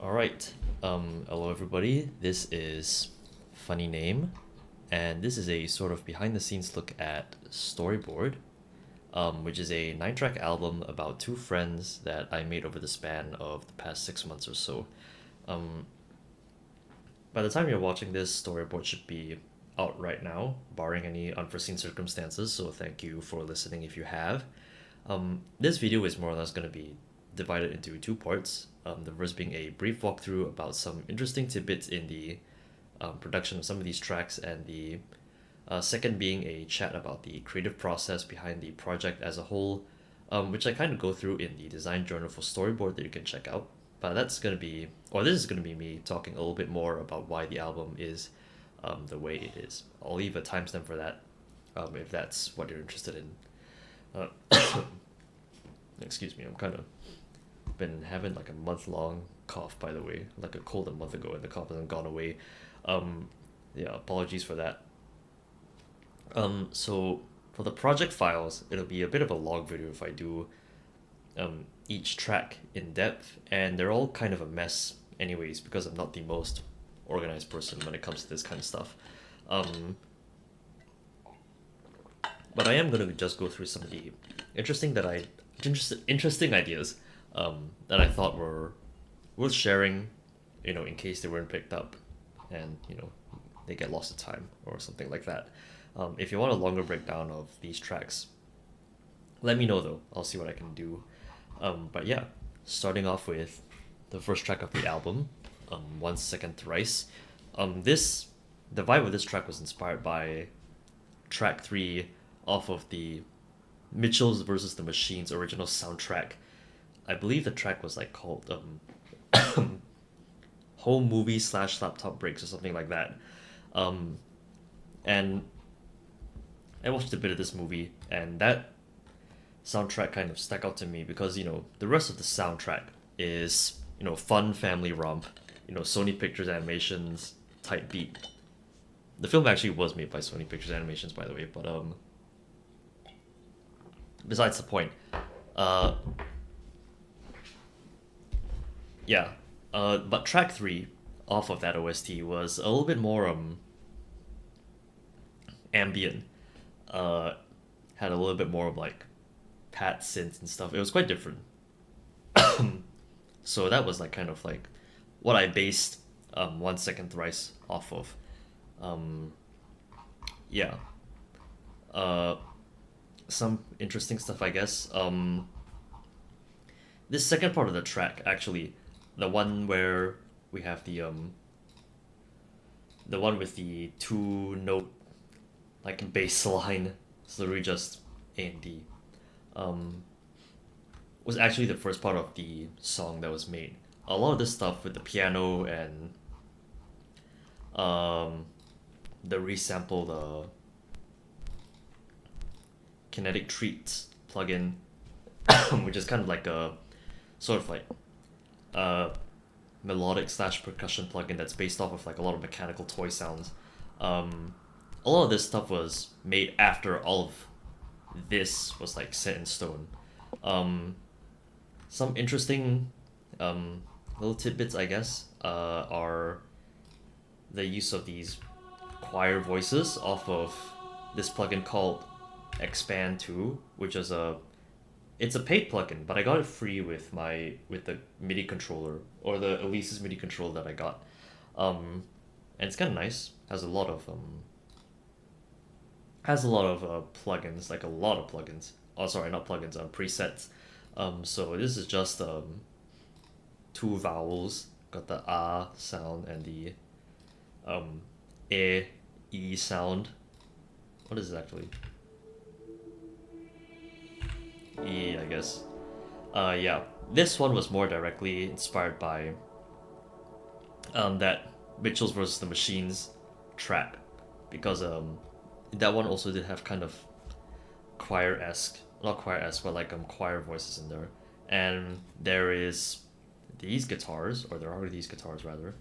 Alright, hello everybody. This is Funny Name, and this is a sort of behind the scenes look at Storyboard, which is a 9-track album about two friends that I made over the span of the past 6 months or so. Um, by the time you're watching this, Storyboard should be out right now, barring any unforeseen circumstances, so thank you for listening if you have. This video is more or less going to be divided into two parts. The first being a brief walkthrough about some interesting tidbits in the production of some of these tracks, and the second being a chat about the creative process behind the project as a whole, which I kind of go through in the design journal for Storyboard that you can check out. But this is going to be me talking a little bit more about why the album is the way it is. I'll leave a timestamp for that if that's what you're interested in. Excuse me, I'm kind of been having like a month long cough, by the way, like a cold a month ago, and the cough hasn't gone away. Um, yeah, apologies for that. So for the project files, it'll be a bit of a long video if I do each track in depth, and they're all kind of a mess, anyways, because I'm not the most organized person when it comes to this kind of stuff. Um, but I am gonna just go through some of the interesting ideas that I thought were worth sharing, in case they weren't picked up, and they get lost to time or something like that. If you want a longer breakdown of these tracks, let me know though. I'll see what I can do. But yeah, starting off with the first track of the album, 1 Second Thrice. The vibe of this track was inspired by track 3 off of the Mitchell's versus the Machines original soundtrack. I believe the track was like called Home Movie slash Laptop Breaks or something like that. And I watched a bit of this movie, and that soundtrack kind of stuck out to me because the rest of the soundtrack is fun family romp, Sony Pictures Animations type beat. The film actually was made by Sony Pictures Animations, by the way, but besides the point. Uh, yeah. But track 3 off of that OST was a little bit more ambient. Had a little bit more of like pat synths and stuff. It was quite different. So that was like kind of like what I based 1 Second Thrice off of. Um, yeah. Uh, some interesting stuff, I guess. This second part of the track, actually, the one where we have the one with the two note like bass line, so literally just A and D, um, was actually the first part of the song that was made. A lot of this stuff with the piano and um, the resample, the kinetic treats plugin, which is kind of like a sort of like a melodic slash percussion plugin that's based off of like a lot of mechanical toy sounds. A lot of this stuff was made after all of this was like set in stone. Um, some interesting little tidbits, I guess, are the use of these choir voices off of this plugin called Expand 2, which is it's a paid plugin, but I got it free with the MIDI controller, or the Elise's MIDI controller that I got. And it's kind of nice. Has a lot of plugins, like a lot of plugins. Oh, sorry, not plugins, presets. So this is just two vowels. Got the ah sound and the e e sound. What is it actually? E, I guess. Yeah. This one was more directly inspired by that Mitchell's versus the Machines track, because that one also did have kind of choir-esque, not choir-esque, but like choir voices in there. And there is these guitars, or there are these guitars rather.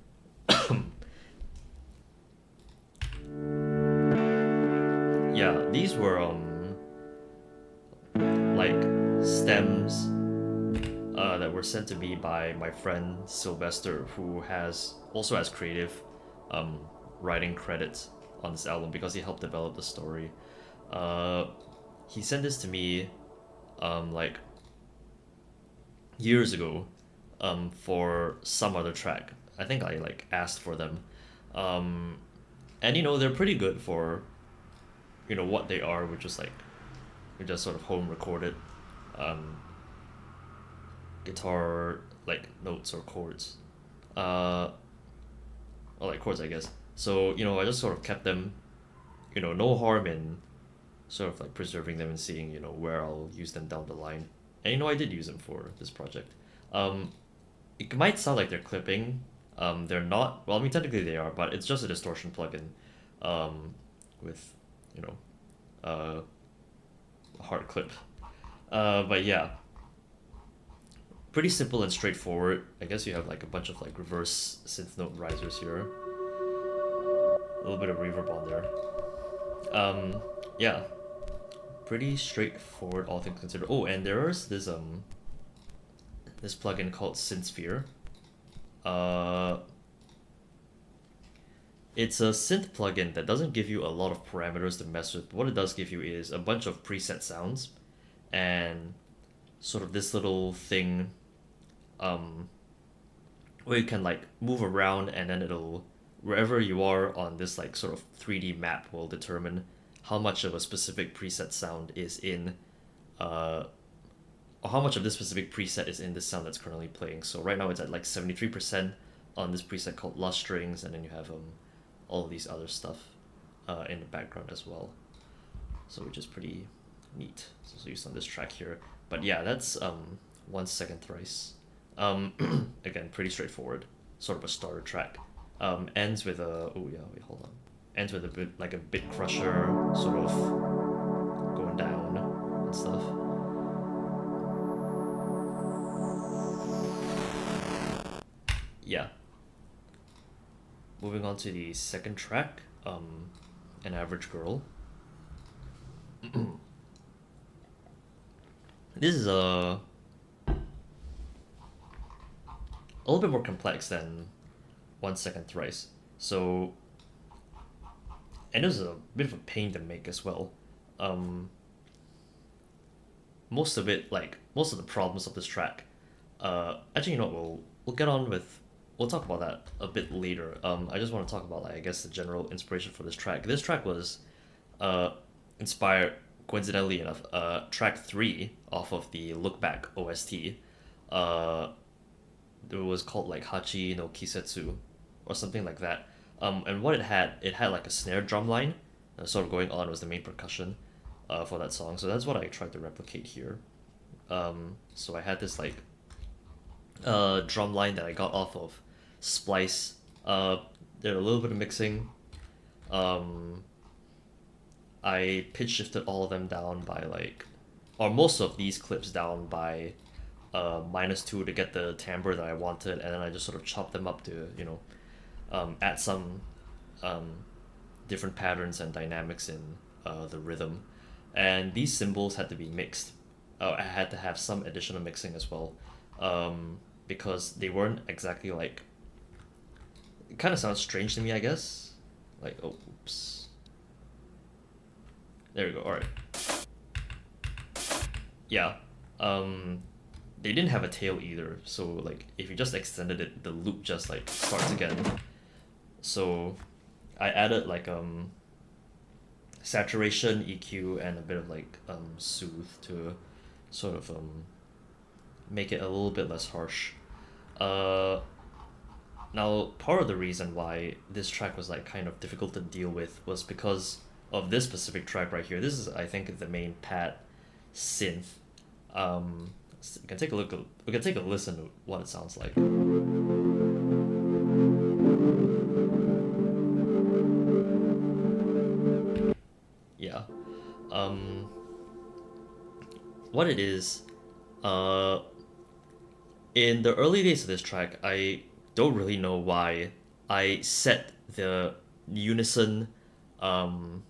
Yeah, these were like stems that were sent to me by my friend Sylvester, who also has creative um, writing credits on this album because he helped develop the story. Uh, he sent this to me like years ago for some other track. I think I like asked for them, um, and they're pretty good for what they are, which is like just sort of home recorded um, guitar like notes or chords, uh, or like chords I guess. So I just sort of kept them, no harm in sort of like preserving them and seeing where I'll use them down the line. And I did use them for this project. Um, it might sound like they're clipping. They're not. Well, I mean technically they are, but it's just a distortion plugin, with you know a hard clip. But yeah, pretty simple and straightforward. I guess you have like a bunch of like reverse synth note risers here. A little bit of reverb on there. Yeah, pretty straightforward all things considered. Oh, and there's this plugin called Synthsphere. Uh, it's a synth plugin that doesn't give you a lot of parameters to mess with. What it does give you is a bunch of preset sounds and sort of this little thing um, where you can like move around and then it'll wherever you are on this like sort of 3D map will determine how much of a specific preset sound is in uh, or how much of this specific preset is in the sound that's currently playing. So right now it's at like 73% on this preset called Lush Strings, and then you have all of these other stuff in the background as well. So which is pretty neat. So it's used on this track here. But yeah, that's 1 second thrice. Again, pretty straightforward. Sort of a starter track. Ends with a oh yeah, wait, hold on. Ends with a bit like a bit crusher, sort of going down and stuff. Yeah. Moving on to the second track, An Average Girl. This is a little bit more complex than 1 second thrice. So, and this is a bit of a pain to make as well. Um, most of it, like most of the problems of this track, actually, we'll get on with. We'll talk about that a bit later. I just want to talk about like I guess the general inspiration for this track. This track was, inspired coincidentally enough, track 3 off of the Look Back OST. Uh, it was called like Hachi no Kisetsu, or something like that. And what it had like a snare drum line, sort of going on was the main percussion, for that song. So that's what I tried to replicate here. So I had this like drum line that I got off of Splice. Did a little bit of mixing. Um, I pitch shifted all of them down by like, or most of these clips down by -2 to get the timbre that I wanted, and then I just sort of chopped them up to add some um, different patterns and dynamics in the rhythm, and these cymbals had to be mixed. I had to have some additional mixing as well, because they weren't exactly like. It kind of sounds strange to me, I guess. Like, oh, oops. There we go. All right. Yeah. They didn't have a tail either, so like if you just extended it, the loop just like starts again. So I added like saturation, EQ, and a bit of like soothe to sort of make it a little bit less harsh. Uh, Now part of the reason why this track was like kind of difficult to deal with was because of this specific track right here. This is I think the main pad synth. We can take a look. We can take a listen to what it sounds like. Yeah. Um, what it is, uh, in the early days of this track, I don't really know why I set the unison um,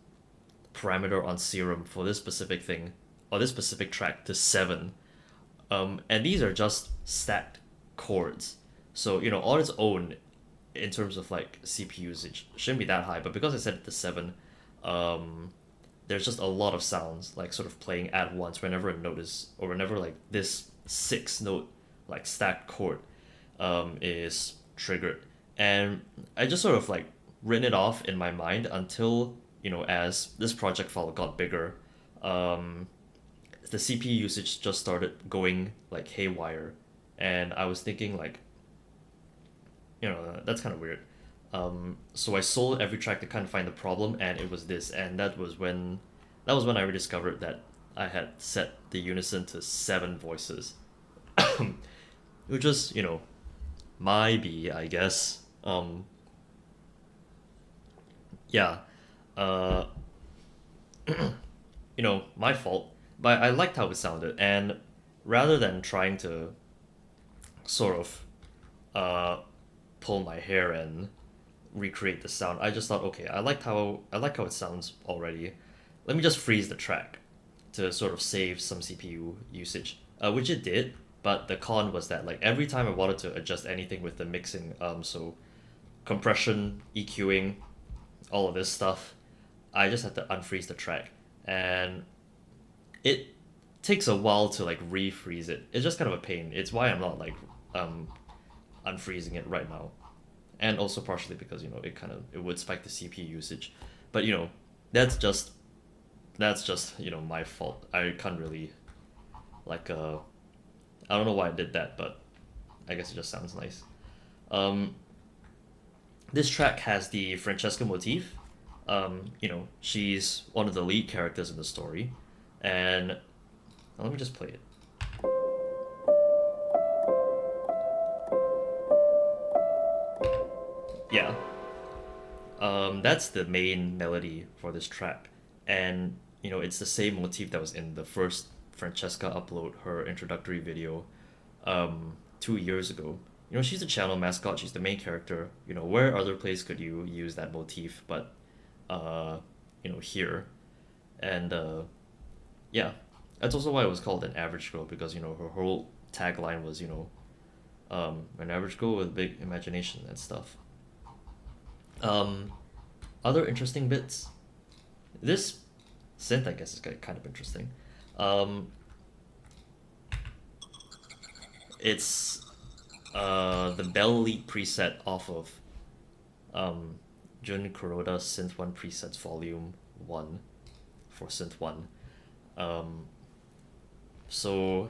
parameter on Serum for this specific thing or this specific track to 7. And these are just stacked chords. So, on its own, in terms of like CPU usage, shouldn't be that high. But because I set it to 7, um, there's just a lot of sounds like sort of playing at once whenever a note is, or whenever like this 6 note like stacked chord is triggered. And I just sort of like written it off in my mind until, as this project file got bigger, um, the CPU usage just started going like haywire. And I was thinking like, that's kind of weird. So I sold every track to kind of find the problem, and it was this, and that was when I rediscovered that I had set the unison to 7 voices, which was my B, I guess. Yeah, uh, my fault, but I liked how it sounded, and rather than trying to sort of uh pull my hair and recreate the sound. I just thought, okay, I like how it sounds already. Let me just freeze the track to sort of save some CPU usage, which it did. But the con was that like every time I wanted to adjust anything with the mixing, so compression, EQing, all of this stuff, I just had to unfreeze the track, and it takes a while to like refreeze it. It's just kind of a pain. It's why I'm not like um unfreezing it right now, and also partially because it would spike the CPU usage, but that's just my fault. I can't really like I don't know why I did that, but I guess it just sounds nice. Um, this track has the Francesca motif. She's one of the lead characters in the story, and let me just play it. Yeah, that's the main melody for this track, and it's the same motif that was in the first Francesca upload, her introductory video, 2 years ago. She's the channel mascot. She's the main character. Where other place could you use that motif, but here, and yeah, that's also why it was called an average girl, because her whole tagline was an average girl with big imagination and stuff. Um, Other interesting bits. This synth, I guess, is kind of interesting. Um, it's the Bell Lead preset off of um, Jun Kuroda's Synth 1 Presets Volume 1 for Synth 1. Um, so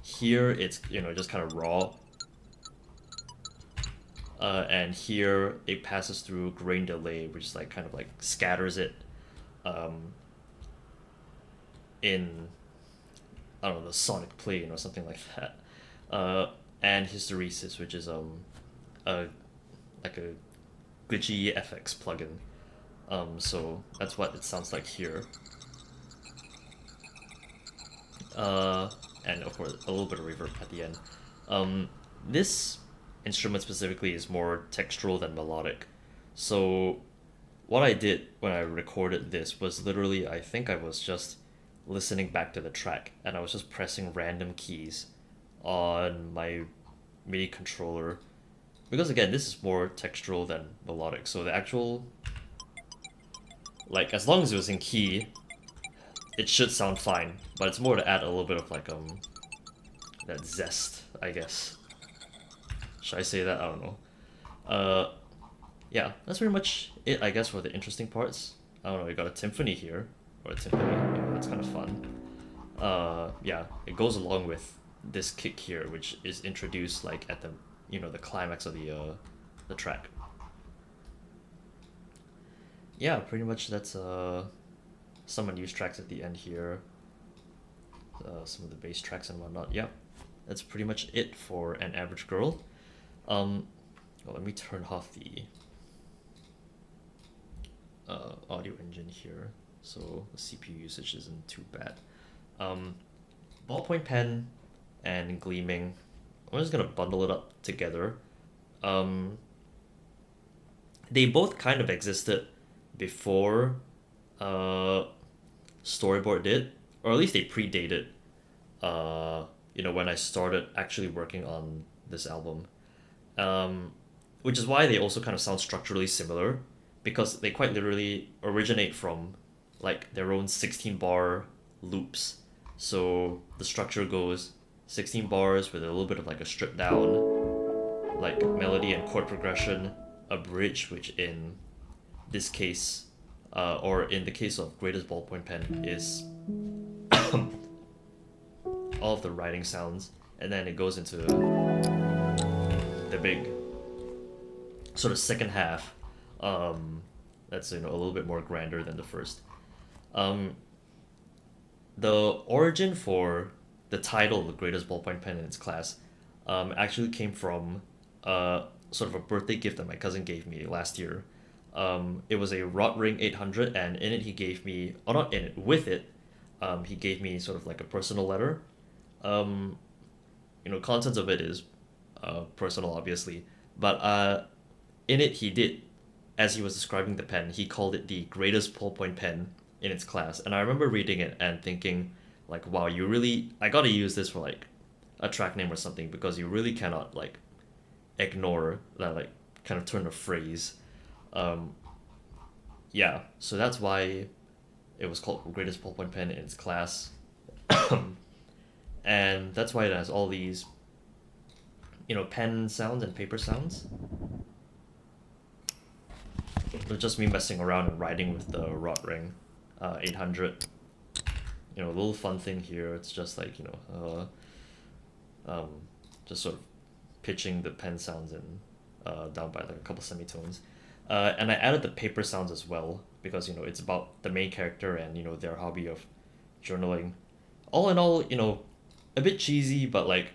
here it's, just kind of raw, and here it passes through grain delay, which is like kind of like scatters it um, in, I don't know, the sonic plane or something like that. And hysteresis, which is a like a glitchy FX plugin. So that's what it sounds like here. And of course a little bit of reverb at the end. This instrument specifically is more textural than melodic. So what I did when I recorded this was literally, I think I was just listening back to the track, and I was just pressing random keys on my MIDI controller, because again, this is more textural than melodic. So the actual, like, as long as it was in key, it should sound fine, but it's more to add a little bit of like that zest, I guess. Should I say that? I don't know. Uh, yeah, that's pretty much it, I guess, for the interesting parts. I don't know, we got a timpani here, or a timpani, that's kind of fun. Yeah, it goes along with this kick here, which is introduced like at the climax of the track. Yeah, pretty much that's some unused tracks at the end here, some of the bass tracks and whatnot. Yeah, that's pretty much it for An Average Girl. Well, let me turn off the audio engine here, so the CPU usage isn't too bad. Ballpoint pen and gleaming, I'm just gonna bundle it up together. Um, they both kind of existed before uh, Storyboard did, or at least they predated uh, when I started actually working on this album. Um, which is why they also kind of sound structurally similar, because they quite literally originate from like their own 16 bar loops. So the structure goes 16 bars with a little bit of like a stripped down like melody and chord progression, a bridge, which in this case, or in the case of Greatest Ballpoint Pen, is all of the writing sounds, and then it goes into the big sort of second half. That's a little bit more grander than the first. Um, the origin for the title, the Greatest Ballpoint Pen in its class, actually came from sort of a birthday gift that my cousin gave me last year. It was a Rod Ring 800, and in it he gave me, or not in it, with it, he gave me sort of like a personal letter. Um, contents of it is personal, obviously, but in it he did, as he was describing the pen, he called it the greatest ballpoint pen in its class. And I remember reading it and thinking, like, wow, you really, I gotta use this for like a track name or something, because you really cannot like ignore that, like kind of turn of phrase. Um, yeah, so that's why it was called greatest ballpoint pen in its class. And that's why it has all these, pen sounds and paper sounds. It was just me messing around and writing with the Rod Ring 800. A little fun thing here. It's just like, just sort of pitching the pen sounds in down by like a couple semitones. And I added the paper sounds as well, because, it's about the main character and, their hobby of journaling. All in all, a bit cheesy, but like,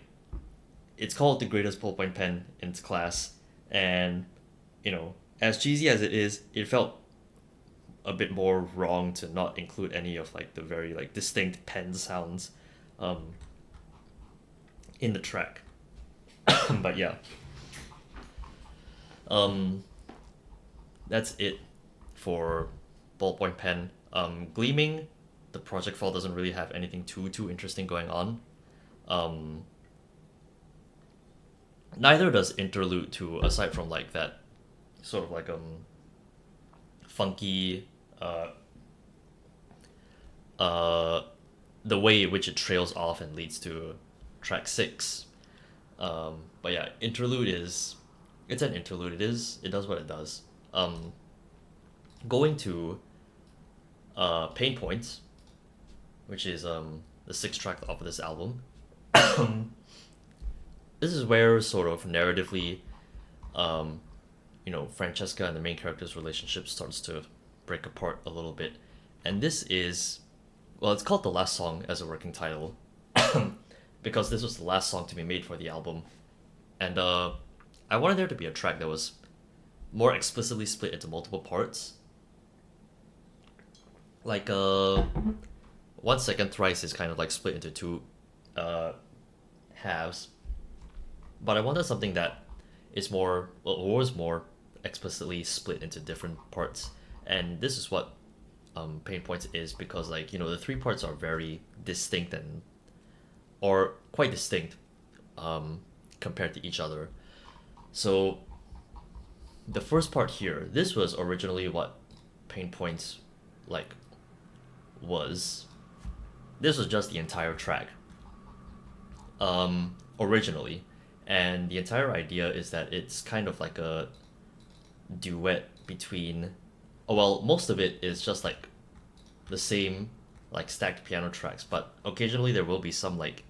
it's called the greatest ballpoint pen in its class. And, as cheesy as it is, it felt a bit more wrong to not include any of like the very like distinct pen sounds um, in the track. But yeah, um, that's it for ballpoint pen. Gleaming, the project file doesn't really have anything too interesting going on. Um, Neither does Interlude 2, aside from like that sort of like funky uh the way in which it trails off and leads to track 6. But yeah, Interlude is, it's an interlude. It does what it does. Going to Pain Points, which is the 6th track off of this album. This is where sort of narratively Francesca and the main character's relationship starts to break apart a little bit. And this is, well, it's called The Last Song as a working title, because this was the last song to be made for the album. And I wanted there to be a track that was more explicitly split into multiple parts. Like, 1 Second Thrice is kind of like split into two halves. But I wanted something that is more, well, or was more explicitly split into different parts. And this is what Pain Points is, because like, the 3 parts are very distinct or quite distinct compared to each other. So the first part here, this was originally what Pain Points like was. This was just the entire track originally. And the entire idea is that it's kind of like a duet between, oh well, most of it is just like the same like stacked piano tracks, but occasionally there will be some like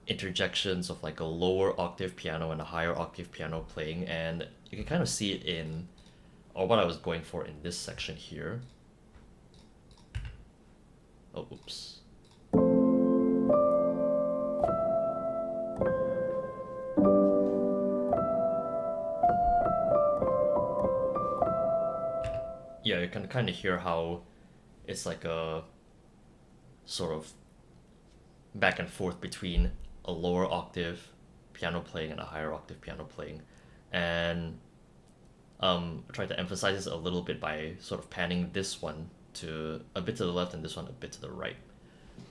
interjections of like a lower octave piano and a higher octave piano playing, and you can kind of see it in, or what I was going for in this section here. Oh, oops. Yeah, you can kind of hear how it's like a sort of back and forth between a lower octave piano playing and a higher octave piano playing. And I tried to emphasize this a little bit by sort of panning this one to a bit to the left and this one a bit to the right.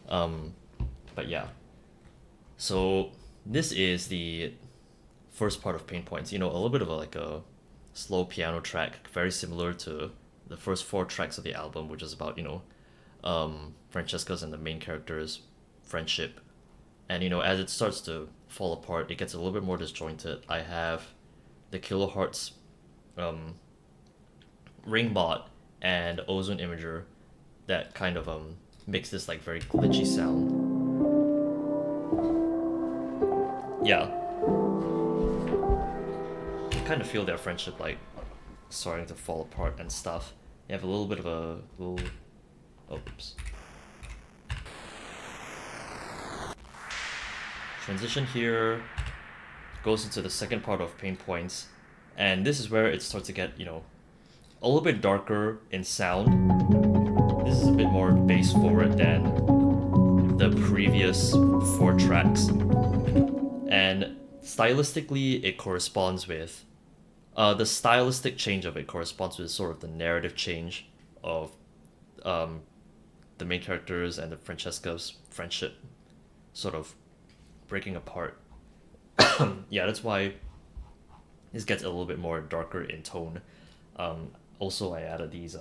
But yeah. So this is the first part of Pain Points. A little bit of a slow piano track, very similar to the first four tracks of the album, which is about Francesca's and the main character's friendship. And as it starts to fall apart, it gets a little bit more disjointed. I have the kilohertz ring bot and ozone imager that kind of makes this like very glitchy sound. Yeah, you kind of feel their friendship like starting to fall apart and stuff. You have a little bit of a little oops. Transition here goes into the second part of Pain Points, and this is where it starts to get, a little bit darker in sound. This is a bit more bass forward than the previous four tracks. And stylistically, it corresponds with the stylistic change of it corresponds with sort of the narrative change of the main characters and the Francesca's friendship sort of breaking apart. Yeah, that's why this gets a little bit more darker in tone. Also, I added these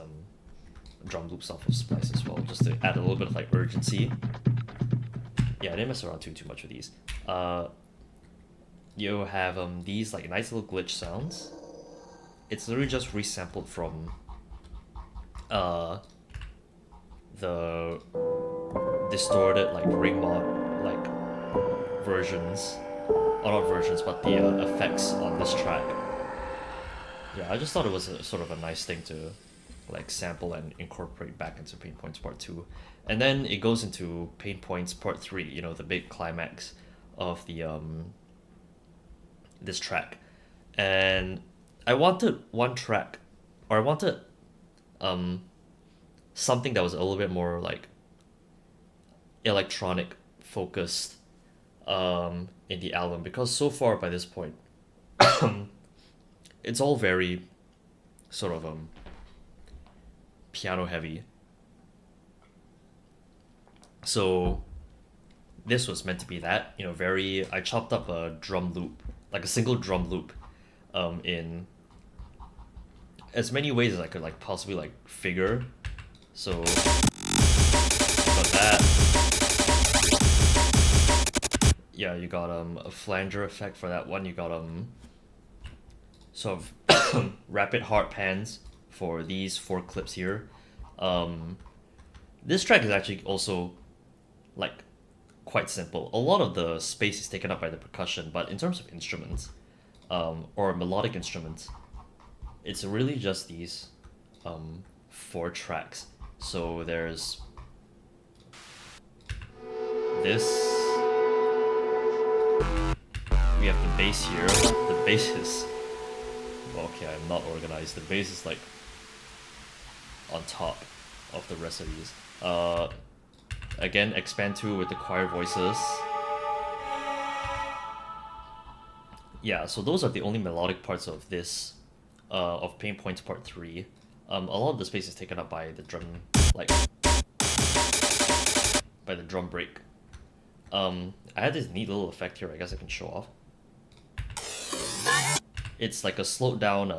drum loops off of Splice as well, just to add a little bit of like urgency. Yeah, I didn't mess around too much with these. You have these like nice little glitch sounds. It's literally just resampled from the distorted like ring mod like versions, or not versions, but the effects on this track. Yeah, I just thought it was a sort of a nice thing to like sample and incorporate back into Pain Points Part 2. And then it goes into Pain Points Part 3, the big climax of the this track. And I wanted one track, or I wanted something that was a little bit more like electronic focused in the album, because so far by this point it's all very sort of piano heavy. So this was meant to be that, I chopped up a drum loop, like a single drum loop, in as many ways as I could like possibly like figure. So got that. Yeah, you got a flanger effect for that one. You got sort of rapid hard pans for these four clips here. This track is actually also like quite simple. A lot of the space is taken up by the percussion, but in terms of instruments, or melodic instruments, it's really just these four tracks. So there's this. We have the bass here. The bass is... Okay, I'm not organized. The bass is like on top of the rest of these. Again, expand 2 with the choir voices. Yeah, so those are the only melodic parts of this, of Pain Points Part 3. A lot of the space is taken up by the drum, like, by the drum break. I had this neat little effect here, I guess I can show off. It's like a slowed down,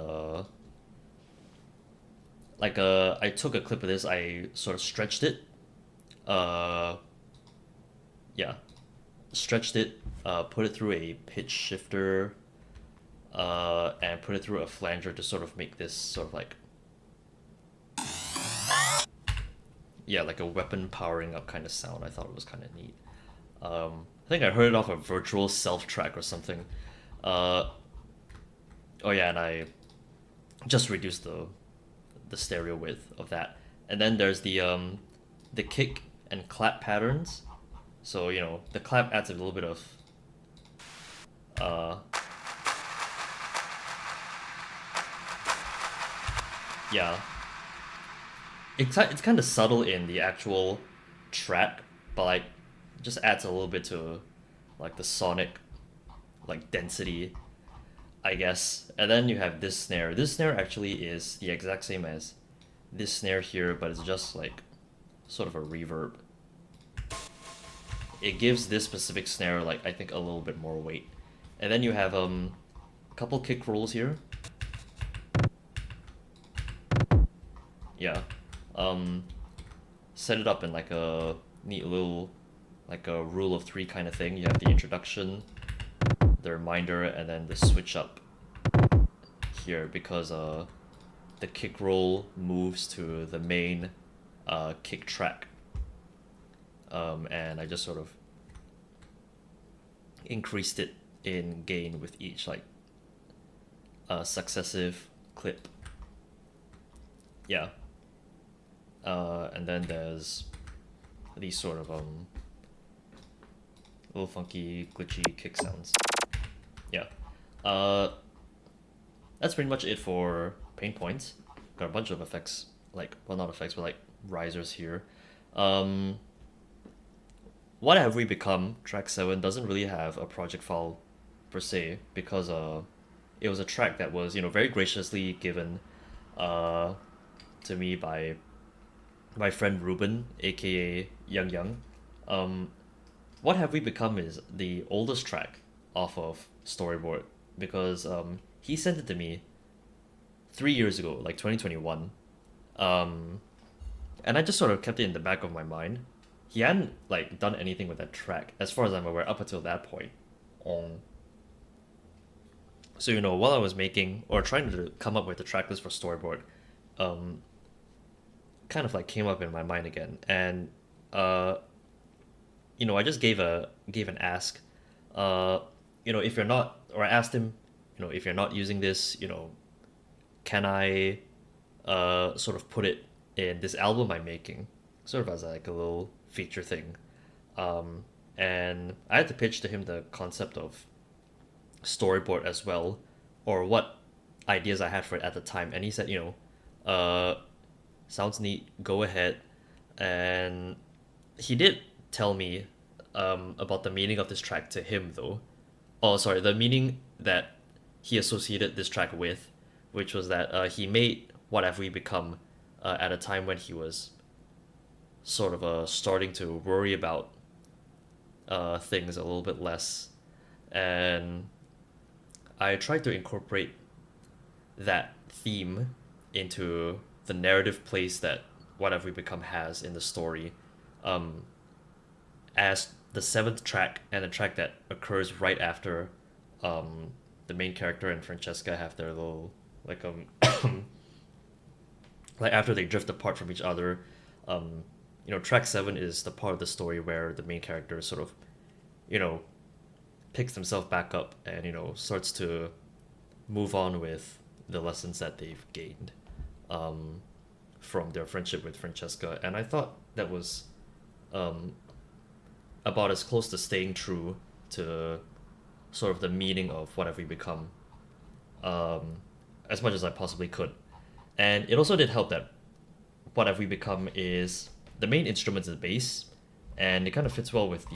I took a clip of this, I sort of stretched it. Yeah. Stretched it, put it through a pitch shifter, and put it through a flanger to sort of make this sort of like... Yeah, like a weapon powering up kind of sound. I thought it was kind of neat. I think I heard it off a virtual self track or something. Oh yeah, and I just reduced the stereo width of that. And then there's the kick and clap patterns. So, the clap adds a little bit of yeah. It's kind of subtle in the actual track, but like just adds a little bit to like the sonic like density, I guess. And then you have this snare. This snare actually is the exact same as this snare here, but it's just like sort of a reverb. it gives this specific snare like I think a little bit more weight. And then you have a couple kick rolls here. Yeah. Um, Set it up in like a neat little like a rule of three kind of thing. You have the introduction, the reminder, and then the switch up here because the kick roll moves to the main kick track. And I just sort of increased it in gain with each like successive clip. Yeah. And then there's these sort of little funky glitchy kick sounds. Yeah. That's pretty much it for pain points. Got a bunch of effects, like, well, not effects, but like risers here. Um, what have we become? Track 7 doesn't really have a project file per se because it was a track that was, you know, very graciously given uh to me by my friend Ruben, aka Young Young. Um, what have we become is the oldest track off of Storyboard because he sent it to me 3 years ago, like 2021. Um, and I just sort of kept it in the back of my mind. He hadn't like done anything with that track, as far as I'm aware, up until that point. Um, so you know, while I was making or trying to come up with the track list for Storyboard, um, kind of like came up in my mind again, and uh, you know, I just gave an ask. Uh, you know, if you're not, or I asked him, you know, if you're not using this, you know, can I sort of put it in this album I'm making, sort of as like a little feature thing. Um, and I had to pitch to him the concept of storyboard as well, or what ideas I had for it at the time, and he said, you know, sounds neat, go ahead. And he did tell me about the meaning of this track to him though. Oh, sorry, the meaning that he associated this track with, which was that he made What Have We Become at a time when he was sort of starting to worry about things a little bit less. And I tried to incorporate that theme into the narrative place that What Have We Become has in the story, um, as the seventh track and the track that occurs right after the main character and Francesca have their little like like after they drift apart from each other. You know, track 7 is the part of the story where the main character sort of, you know, picks himself back up and, you know, starts to move on with the lessons that they've gained um, from their friendship with Francesca. And I thought that was um, about as close to staying true to sort of the meaning of What Have We Become um, as much as I possibly could. And it also did help that What Have We Become is the main instrument is the bass, and it kind of fits well with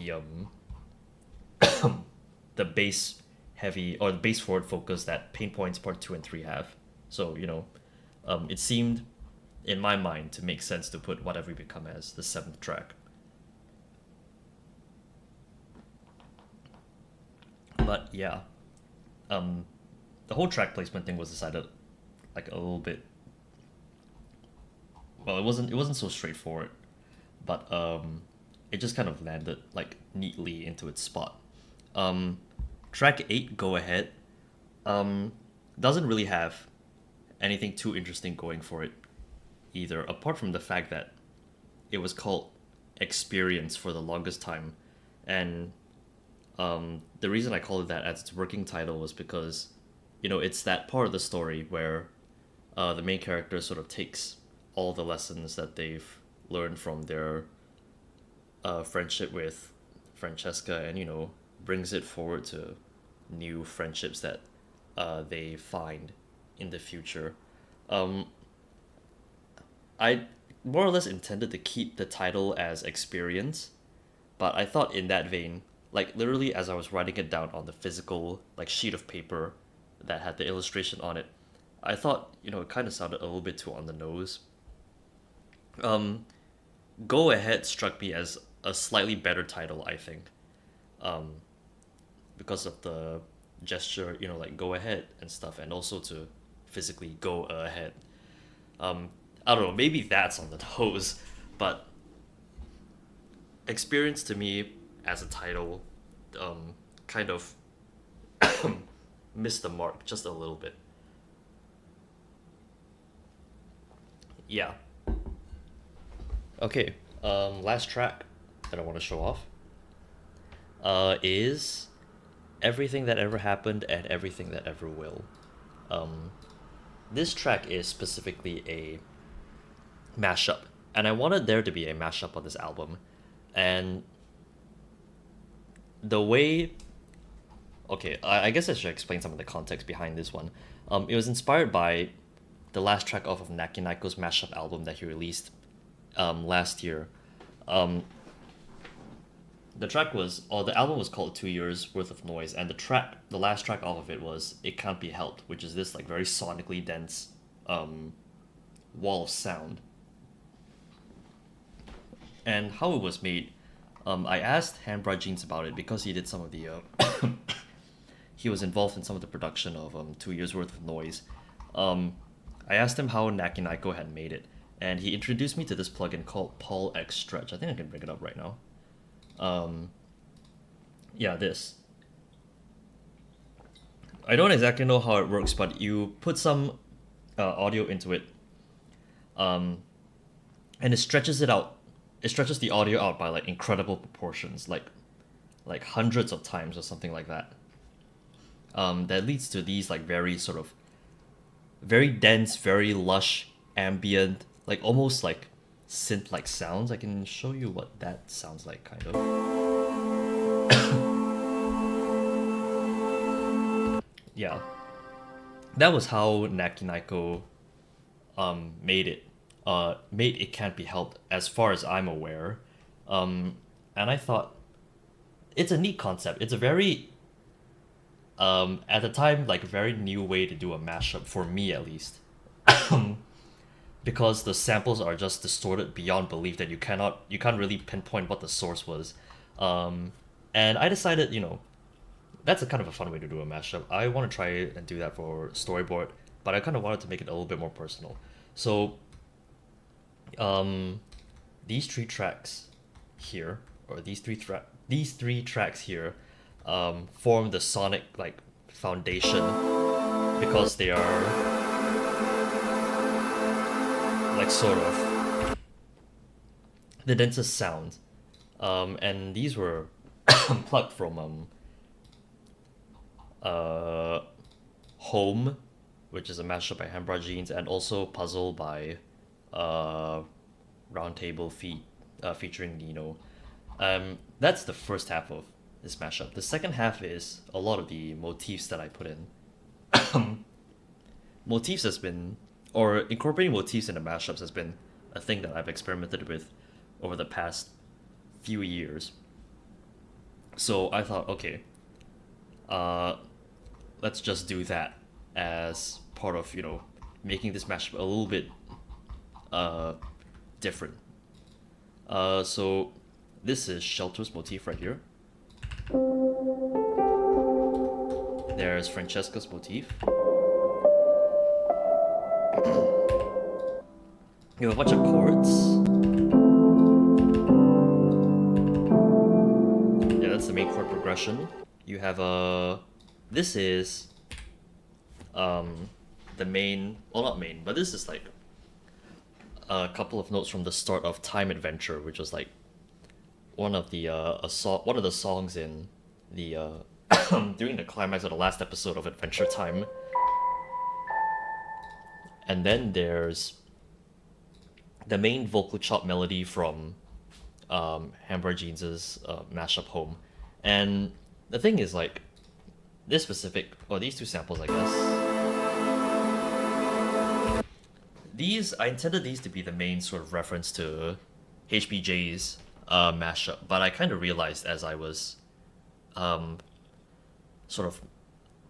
the bass heavy or the bass forward focus that Pain Points Part 2 and 3 have. So, you know, it seemed in my mind to make sense to put What Have We Become as the 7th track. But yeah, the whole track placement thing was decided like a little bit. Well, it wasn't so straightforward, but it just kind of landed like neatly into its spot. Um, Track 8, Go Ahead, doesn't really have anything too interesting going for it either, apart from the fact that it was called Experience for the longest time, and the reason I called it that as its working title was because, you know, it's that part of the story where the main character sort of takes all the lessons that they've learned from their friendship with Francesca and, you know, brings it forward to new friendships that they find in the future. Um, I more or less intended to keep the title as Experience, but I thought in that vein, like literally as I was writing it down on the physical like sheet of paper that had the illustration on it, I thought, you know, it kind of sounded a little bit too on the nose. Um, Go Ahead struck me as a slightly better title, I think, um, because of the gesture, like go ahead and stuff, and also to physically go ahead. Um, I don't know, maybe that's on the nose, but experience to me as a title, kind of missed the mark just a little bit. Yeah. Okay. Last track that I want to show off is Everything That Ever Happened and Everything That Ever Will. Um, this track is specifically a mashup, and I wanted there to be a mashup on this album, and the way. Okay, I guess I should explain some of the context behind this one. It was inspired by the last track off of Naki Naiko's mashup album that he released last year. Um, the track was, or the album was called 2 Years Worth of Noise, and the last track off of it was It Can't Be Helped, which is this like very sonically dense wall of sound. And how it was made, I asked Hambra Jeans about it because he did some of the, he was involved in some of the production of 2 Years Worth of Noise. I asked him how Naki Naiko had made it, and he introduced me to this plugin called Paul X Stretch. I think I can bring it up right now. Yeah, this. I don't exactly know how it works, but you put some audio into it, and it stretches it out. It stretches the audio out by like incredible proportions, like hundreds of times or something like that. That leads to these like very sort of very dense, very lush, ambient, like almost like synth-like sounds. I can show you what that sounds like, kind of. Yeah, that was how Naki Naiko made it. Made It Can't Be Helped, as far as I'm aware. And I thought it's a neat concept. It's a very at the time like a very new way to do a mashup for me at least. Because the samples are just distorted beyond belief that you can't really pinpoint what the source was. And I decided, that's a kind of a fun way to do a mashup. I want to try and do that for Storyboard, but I kind of wanted to make it a little bit more personal. So these three tracks here, or these three tracks here, form the sonic like foundation because they are like sort of the densest sound. And these were plucked from Home, which is a mashup by Hambra Jeans, and also Puzzle by Roundtable featuring Nino. That's the first half of this mashup. The second half is a lot of the motifs that I put in. Motifs has been, or incorporating motifs into mashups has been a thing that I've experimented with over the past few years. So I thought, okay, let's just do that as part of, making this mashup a little bit different. So this is Shelter's motif right here. There's Francesca's motif. You have a bunch of chords. Yeah, that's the main chord progression. You have this is the main, well, not main, but this is like a couple of notes from the start of Time Adventure, which was like one of the one of the songs in the during the climax of the last episode of Adventure Time. And then there's the main vocal chop melody from Hambra Jeans' mashup Home. And the thing is, like, this specific, or these two samples, I guess, I intended these to be the main sort of reference to HBJ's mashup, but I kind of realized as I was sort of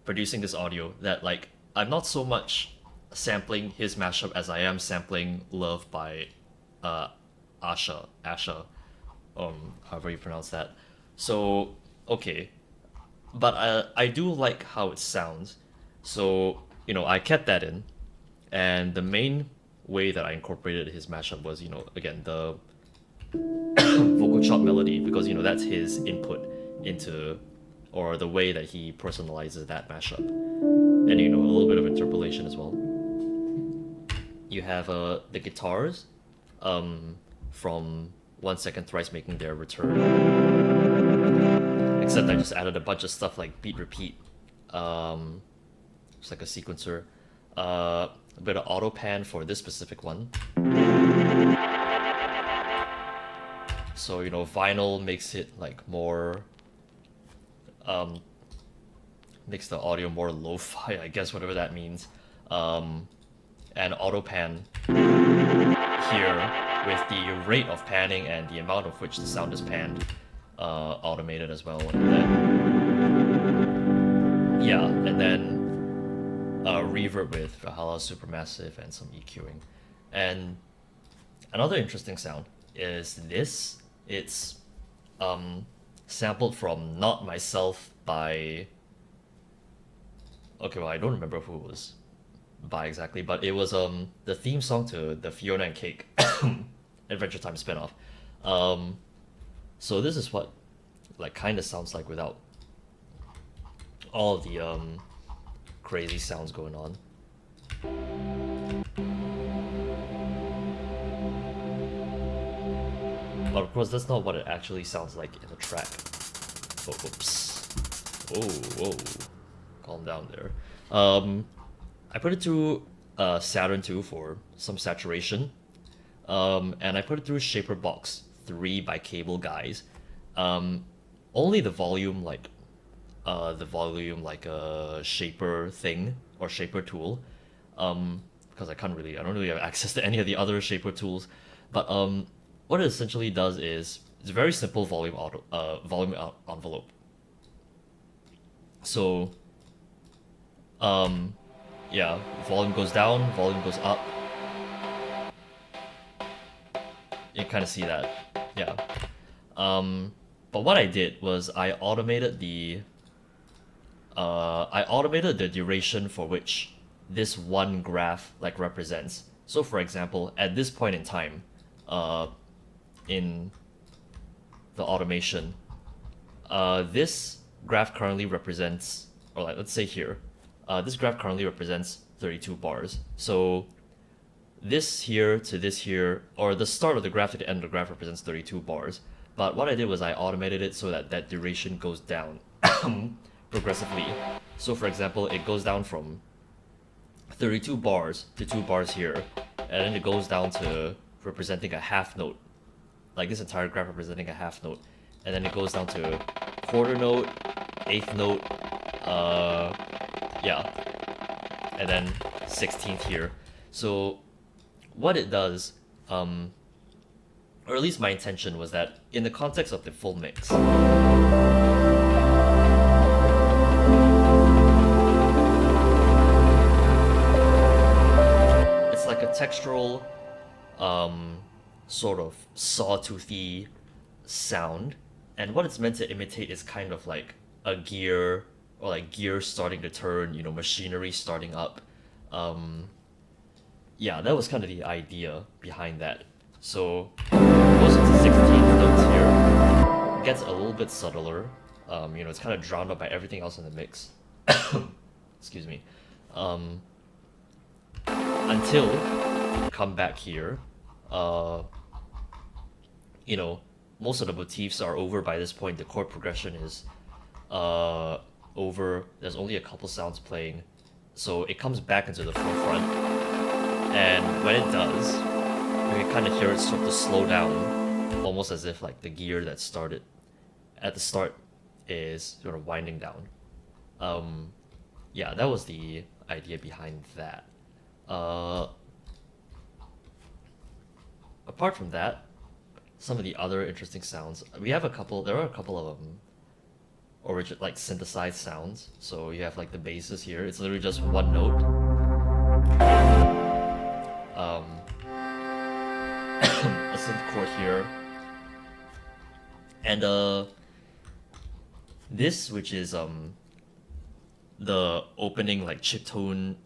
producing this audio that, like, I'm not so much sampling his mashup as I am sampling Love by Asha. however you pronounce that. So okay, but I do like how it sounds. So I kept that in, and the main way that I incorporated his mashup was again the vocal chop melody, because that's his input into, or the way that he personalizes that mashup, and a little bit of interpolation as well. You have the guitars from 1 second thrice making their return, except I just added a bunch of stuff like beat repeat, it's like a sequencer, a bit of auto pan for this specific one. So vinyl makes it like more makes the audio more lo-fi, I guess, whatever that means. And auto pan here with the rate of panning and the amount of which the sound is panned, automated as well. And then reverb with Valhalla Supermassive and some EQing. And another interesting sound is this. It's sampled from Not Myself by... Okay, well, I don't remember who it was by exactly, but it was the theme song to the Fiona and Cake Adventure Time spinoff. So this is what like kind of sounds like without all the crazy sounds going on. But of course, that's not what it actually sounds like in the track. Oh, oops. Oh, whoa. Calm down there. I put it through Saturn 2 for some saturation. And I put it through Shaper Box 3 by Cable Guys. Only the volume like a shaper thing or shaper tool. Because I don't really have access to any of the other shaper tools. But what it essentially does is it's a very simple volume envelope. So yeah, volume goes down, volume goes up. You kind of see that, yeah. But what I did was I automated the duration for which this one graph like represents. So for example, at this point in time, in the automation, this graph currently represents, or like let's say here, this graph currently represents 32 bars. So this here to this here, or the start of the graph to the end of the graph represents 32 bars. But what I did was I automated it so that that duration goes down progressively. So for example, it goes down from 32 bars to 2 bars here, and then it goes down to representing a half note, like this entire graph representing a half note, and then it goes down to quarter note, eighth note, yeah, and then 16th here. So what it does, or at least my intention was that in the context of the full mix, it's like a textural, sort of sawtoothy sound, and what it's meant to imitate is kind of like a gear, or like gears starting to turn, machinery starting up. Yeah, that was kind of the idea behind that. So goes into 16th notes here, gets a little bit subtler. It's kind of drowned out by everything else in the mix. Excuse me. Until come back here, most of the motifs are over by this point. The chord progression is over. There's only a couple sounds playing, so it comes back into the forefront. And when it does, you can kind of hear it start to slow down, almost as if like the gear that started at the start is sort of winding down. Yeah, that was the idea behind that. Apart from that, some of the other interesting sounds, there are a couple of like synthesized sounds. So you have like the basses here, it's literally just one note. A synth chord here, And this, which is the opening like chiptune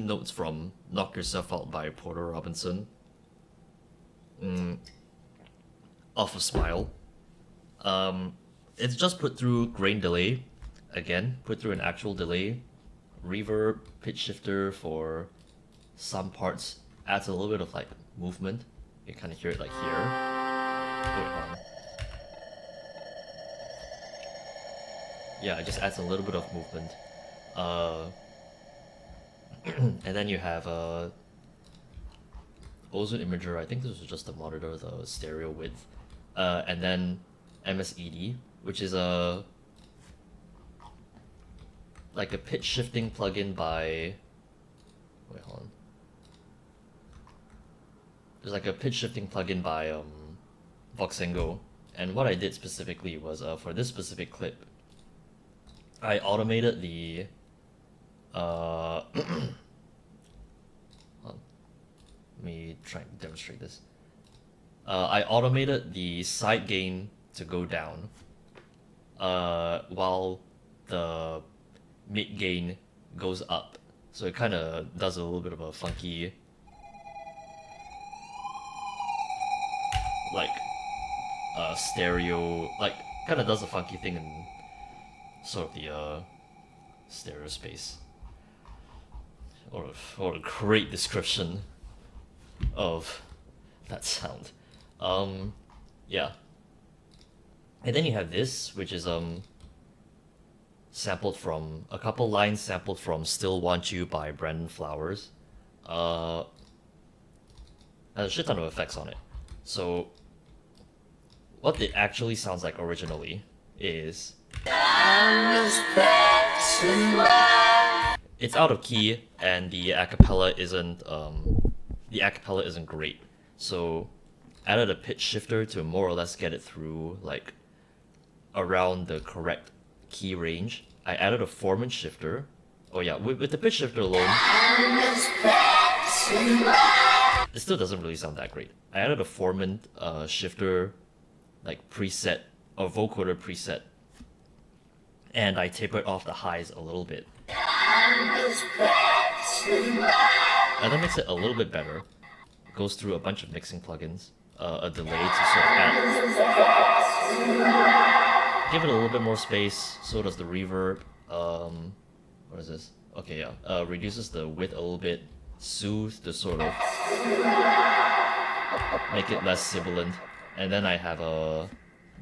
notes from Knock Yourself Out by Porter Robinson, off of Smile. It's just put through grain delay, again, put through an actual delay, reverb, pitch shifter for some parts, adds a little bit of like movement. You can kind of hear it like here. Wait, hold on. Yeah, it just adds a little bit of movement. And then you have Ozone Imager. I think this was just to monitor the stereo width. And then MSED, which is like a pitch shifting plugin by. Wait, hold on. There's like a pitch shifting plugin by Voxengo, and what I did specifically was for this specific clip, I automated the hold on. Let me try and demonstrate this. I automated the side gain to go down, while the mid gain goes up. So it kind of does a little bit of a funky, like, stereo, like, kind of does a funky thing in sort of the stereo space. Or a great description of that sound. Yeah. And then you have this, which is sampled from a couple lines sampled from Still Want You by Brandon Flowers. Has a shit ton of effects on it. So what it actually sounds like originally is it's out of key, and the acapella isn't great. So added a pitch shifter to more or less get it through like around the correct key range. I added a Foreman shifter. Oh yeah, with the pitch shifter alone, it still doesn't really sound that great. I added a Foreman shifter, like preset, a vocoder preset, and I tapered off the highs a little bit. And that makes it a little bit better. It goes through a bunch of mixing plugins, a delay to sort of add, give it a little bit more space. So does the reverb. What is this? Okay, yeah. Reduces the width a little bit, soothe to sort of make it less sibilant. And then I have a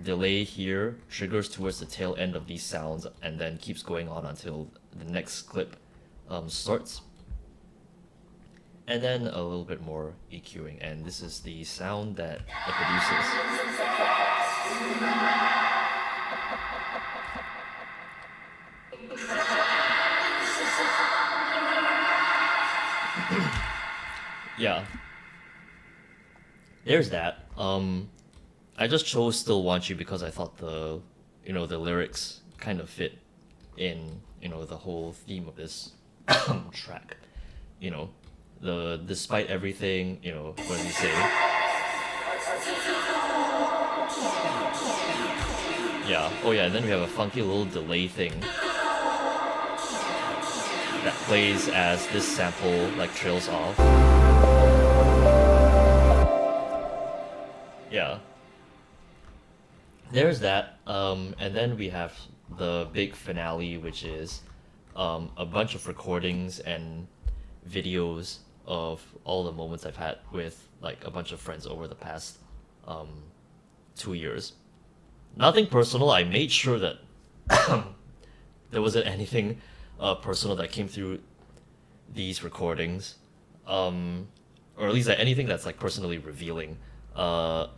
delay here, triggers towards the tail end of these sounds, and then keeps going on until the next clip starts. And then a little bit more EQing, and this is the sound that it produces. Yeah. There's that. I just chose Still Want You because I thought the lyrics kind of fit in, the whole theme of this track. The despite everything, what does he say? Yeah. Oh yeah, and then we have a funky little delay thing that plays as this sample like trails off. Yeah. There's that, and then we have the big finale, which is a bunch of recordings and videos of all the moments I've had with like a bunch of friends over the past 2 years. Nothing personal. I made sure that there wasn't anything personal that came through these recordings, or at least anything that's like personally revealing. But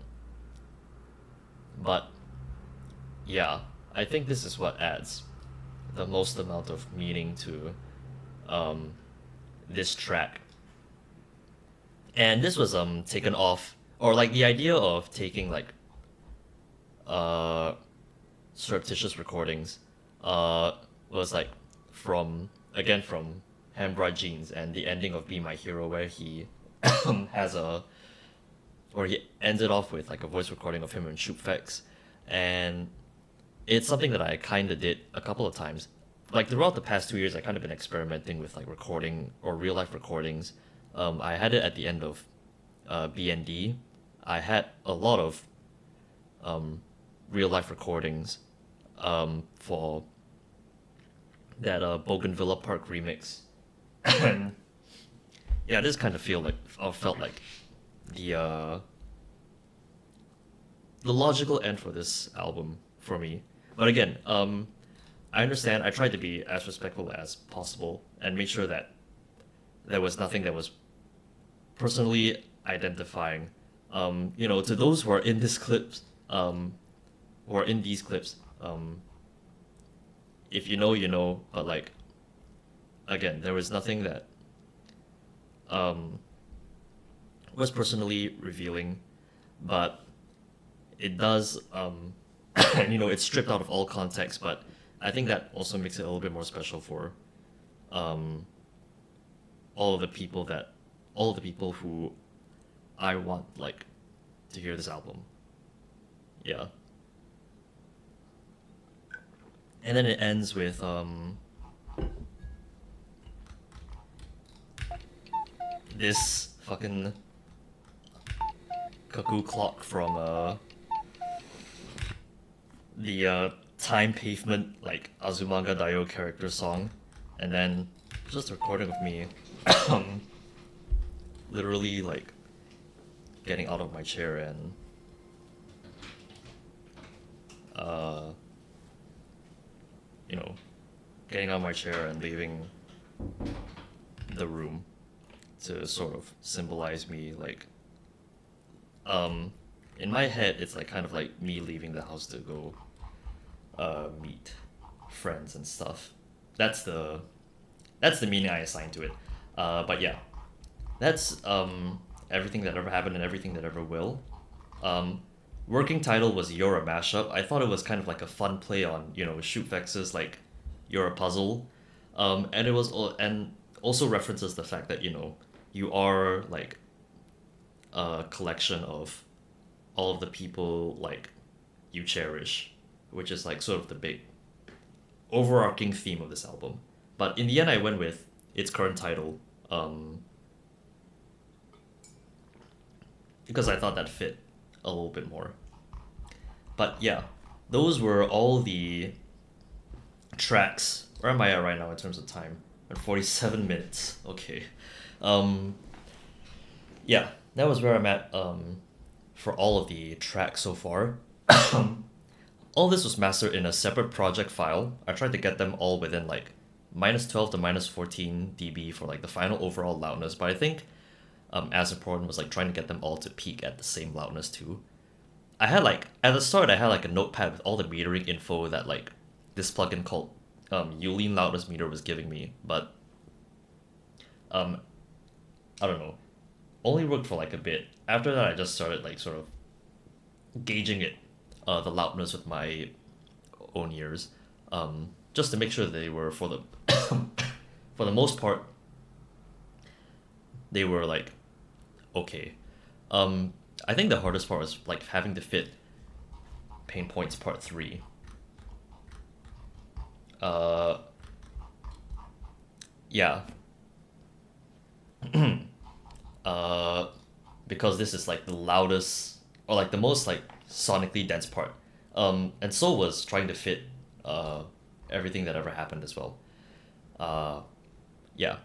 yeah, I think this is what adds the most amount of meaning to this track. And this was taken off, or like the idea of taking like surreptitious recordings was like from Hambra Jeans and the ending of Be My Hero, where he he ends it off with like a voice recording of him and Shoopfex. and it's something that I kind of did a couple of times. Like throughout the past 2 years, I kind of been experimenting with like recording or real life recordings. I had it at the end of BND. I had a lot of real life recordings for that Bougainvillea Park remix. And yeah, this kind of felt like the uh, the logical end for this album for me. But again, I understand. I tried to be as respectful as possible and make sure that there was nothing that was personally identifying. To those who are in this clips, who are in these clips, if you know, you know. But like, again, there was nothing that um, was personally revealing, but it does, and it's stripped out of all context. But I think that also makes it a little bit more special for um, all of the people that all of the people who I want like to hear this album. Yeah, and then it ends with this fucking cuckoo clock from the Time Pavement like Azumanga Daioh character song, and then just a recording of me literally like getting out of my chair and uh you know getting out of my chair and leaving the room to sort of symbolize me like um in my head it's like kind of like me leaving the house to go meet friends and stuff. That's the that's the meaning I assign to it. But yeah, that's everything that ever happened and everything that ever will. Um, Working title was You're a Mashup. I thought it was kind of like a fun play on Shoot Vex's like You're a Puzzle, and and also references the fact that you are like a collection of all of the people like you cherish, which is like sort of the big overarching theme of this album. But in the end, I went with its current title, because I thought that fit a little bit more. But yeah, those were all the tracks. Where am I at right now in terms of time? At 47 minutes. Okay. Um, yeah, that was where I'm at for all of the tracks so far. All this was mastered in a separate project file. I tried to get them all within like -12 to -14 dB for like the final overall loudness, but I think as important was like trying to get them all to peak at the same loudness too. I had like at the start I had like a notepad with all the metering info that like this plugin called Yulin loudness meter was giving me, but um I don't know. Only worked for like a bit. After that I just started like sort of gauging it, the loudness with my own ears, just to make sure they were for the for the most part they were like okay. I think the hardest part was like having to fit Pain Points Part 3. Uh, yeah. uh, because this is like the loudest or like the most like sonically dense part. And so was trying to fit uh everything that ever happened as well. Uh, yeah.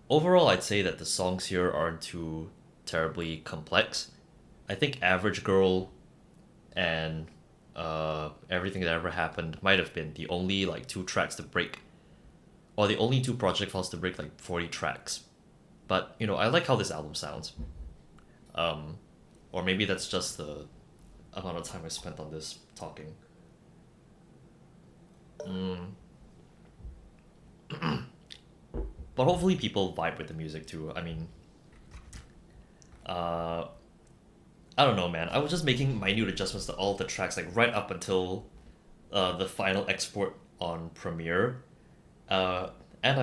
Overall, I'd say that the songs here aren't too terribly complex. I think Average Girl and Everything That Ever Happened might have been the only like two tracks to break, or the only two project files to break like 40 tracks. But I like how this album sounds. Um, or maybe that's just the amount of time I spent on this talking. Mm. But hopefully people vibe with the music too. I mean, uh, I don't know, man. I was just making minute adjustments to all the tracks, like right up until the final export on Premiere. Uh, and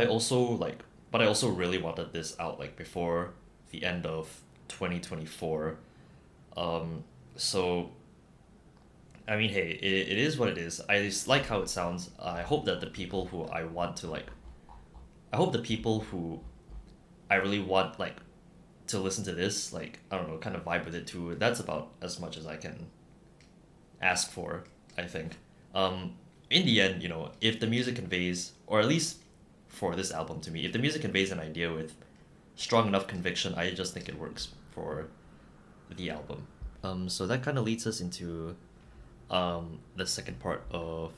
but I also really wanted this out like before the end of 2024. So I mean, hey, it is what it is. I just like how it sounds. I hope that the people who I want to like, I hope the people who I really want like to listen to this, like I don't know, kind of vibe with it too. That's about as much as I can ask for, I think. Um, in the end, if the music conveys, or at least for this album to me, if the music conveys an idea with strong enough conviction, I just think it works for the album. So that kind of leads us into the second part of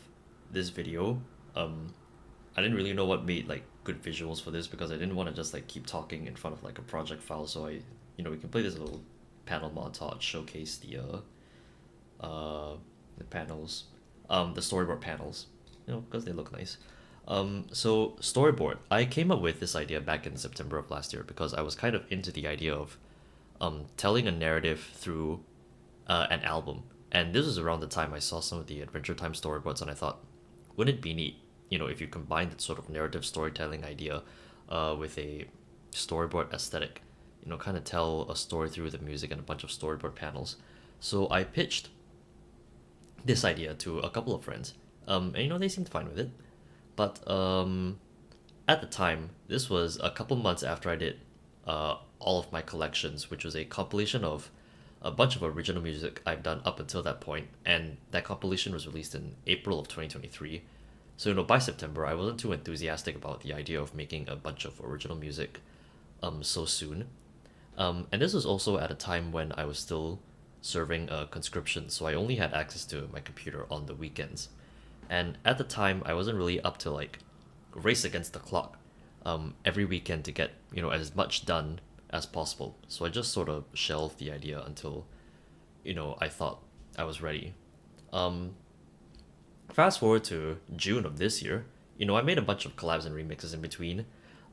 this video. Um, I didn't really know what made like good visuals for this because I didn't want to just like keep talking in front of like a project file. So we can play this little panel montage, showcase the panels, the storyboard panels, because they look nice. So storyboard, I came up with this idea back in September of last year because I was kind of into the idea of telling a narrative through an album. And this was around the time I saw some of the Adventure Time storyboards, and I thought, wouldn't it be neat, if you combine that sort of narrative storytelling idea with a storyboard aesthetic, kind of tell a story through the music and a bunch of storyboard panels. So I pitched this idea to a couple of friends, and they seemed fine with it. But at the time, this was a couple months after I did all of my collections, which was a compilation of a bunch of original music I've done up until that point, and that compilation was released in April of 2023. So by September, I wasn't too enthusiastic about the idea of making a bunch of original music so soon. And this was also at a time when I was still serving a conscription, so I only had access to my computer on the weekends. And at the time, I wasn't really up to like race against the clock every weekend to get as much done as possible. So I just sort of shelved the idea until I thought I was ready. Um, Fast forward to June of this year, I made a bunch of collabs and remixes in between.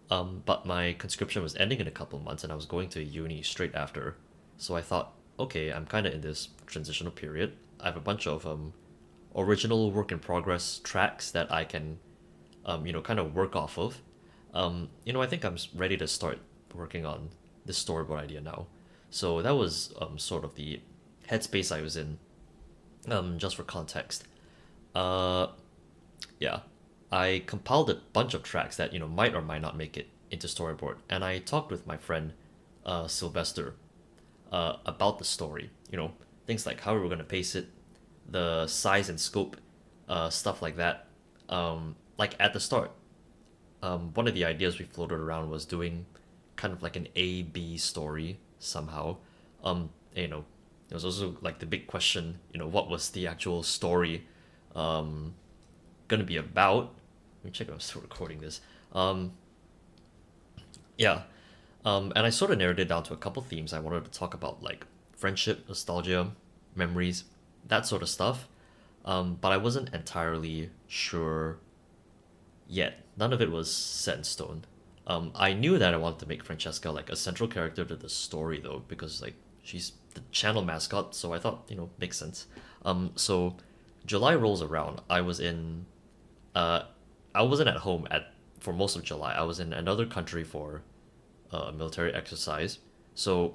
But my conscription was ending in a couple of months, and I was going to uni straight after. So I thought, okay, I'm kind of in this transitional period. I have a bunch of original work in progress tracks that I can kind of work off of. I think ready to start working on this storyboard idea now. So that was sort of the headspace I was in. Just for context, uh, yeah, I compiled a bunch of tracks that might or might not make it into storyboard, and I talked with my friend Sylvester about the story. Things like how we were gonna pace it, the size and scope, stuff like that. Like at the start, one of the ideas we floated around was doing kind of like an A-B story somehow. There was also like the big question, what was the actual story gonna be about? Let me check if I'm still recording this. Yeah, and I sort of narrowed it down to a couple themes I wanted to talk about, like friendship, nostalgia, memories, that sort of stuff. But I wasn't entirely sure yet. None of it was set in stone. I knew that I wanted to make Francesca like a central character to the story though, because like she's the channel mascot, so I thought, makes sense. So July rolls around. Uh, I wasn't at home at for most of July. I was in another country for a military exercise. So,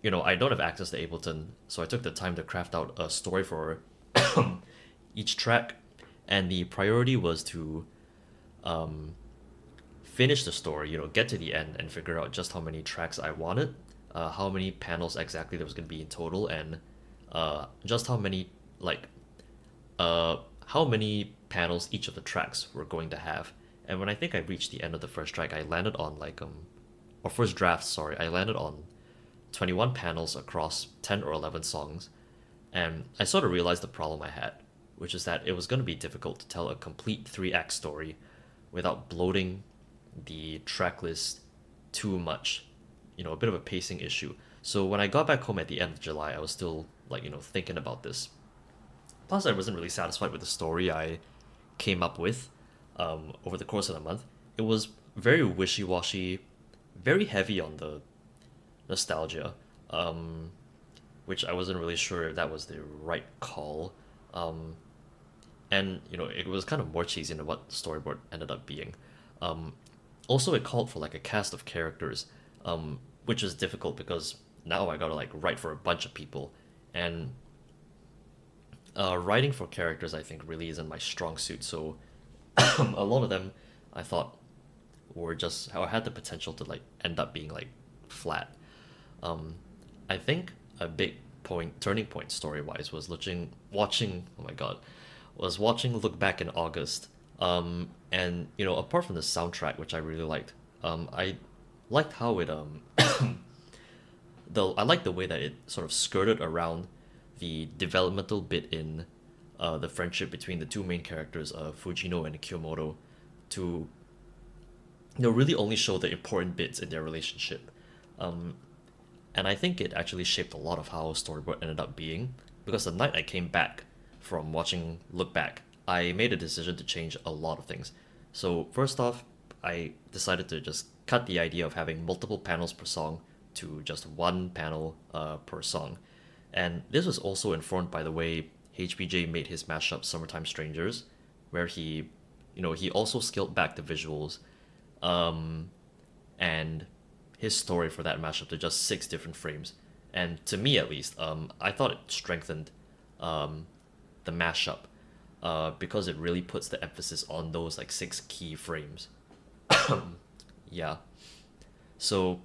I don't have access to Ableton, so I took the time to craft out a story for each track, and the priority was to um, finish the story, get to the end and figure out just how many tracks I wanted, how many panels exactly there was going to be in total, and just like, how many panels each of the tracks were going to have. And when I think I reached the end of the first track, I landed on or first draft, sorry, I landed on 21 panels across 10 or 11 songs. And I sort of realized the problem I had, which is that it was going to be difficult to tell a complete three-act story without bloating the track list too much, a bit of a pacing issue. So when I got back home at the end of July, I was still like, thinking about this. Plus, I wasn't really satisfied with the story I came up with over the course of the month. It was very wishy-washy, very heavy on the nostalgia, um, which I wasn't really sure if that was the right call. Um, and it was kind of more cheesy than what the storyboard ended up being. Um, Also, it called for like a cast of characters, which is difficult because now I gotta like write for a bunch of people, and writing for characters I think really isn't my strong suit. So a lot of them I thought were just or had the potential to like end up being like flat. Um, I think a big turning point story wise was watching. Oh my god, was watching Look Back in August. And apart from the soundtrack, which I really liked, I liked how it though I liked the way that it sort of skirted around the developmental bit in the friendship between the two main characters, Fujino and Kyomoto, to really only show the important bits in their relationship. Um, and I think it actually shaped a lot of how Storyboard ended up being. Because the night I came back from watching Look Back, I made a decision to change a lot of things. So first off, I decided to just cut the idea of having multiple panels per song to just one panel per song. And this was also informed by the way HBJ made his mashup Summertime Strangers, where he also scaled back the visuals, um, and his story for that mashup to just 6 different frames. And to me, at least, I thought it strengthened um, the mashup because it really puts the emphasis on those like 6 key frames. Yeah. So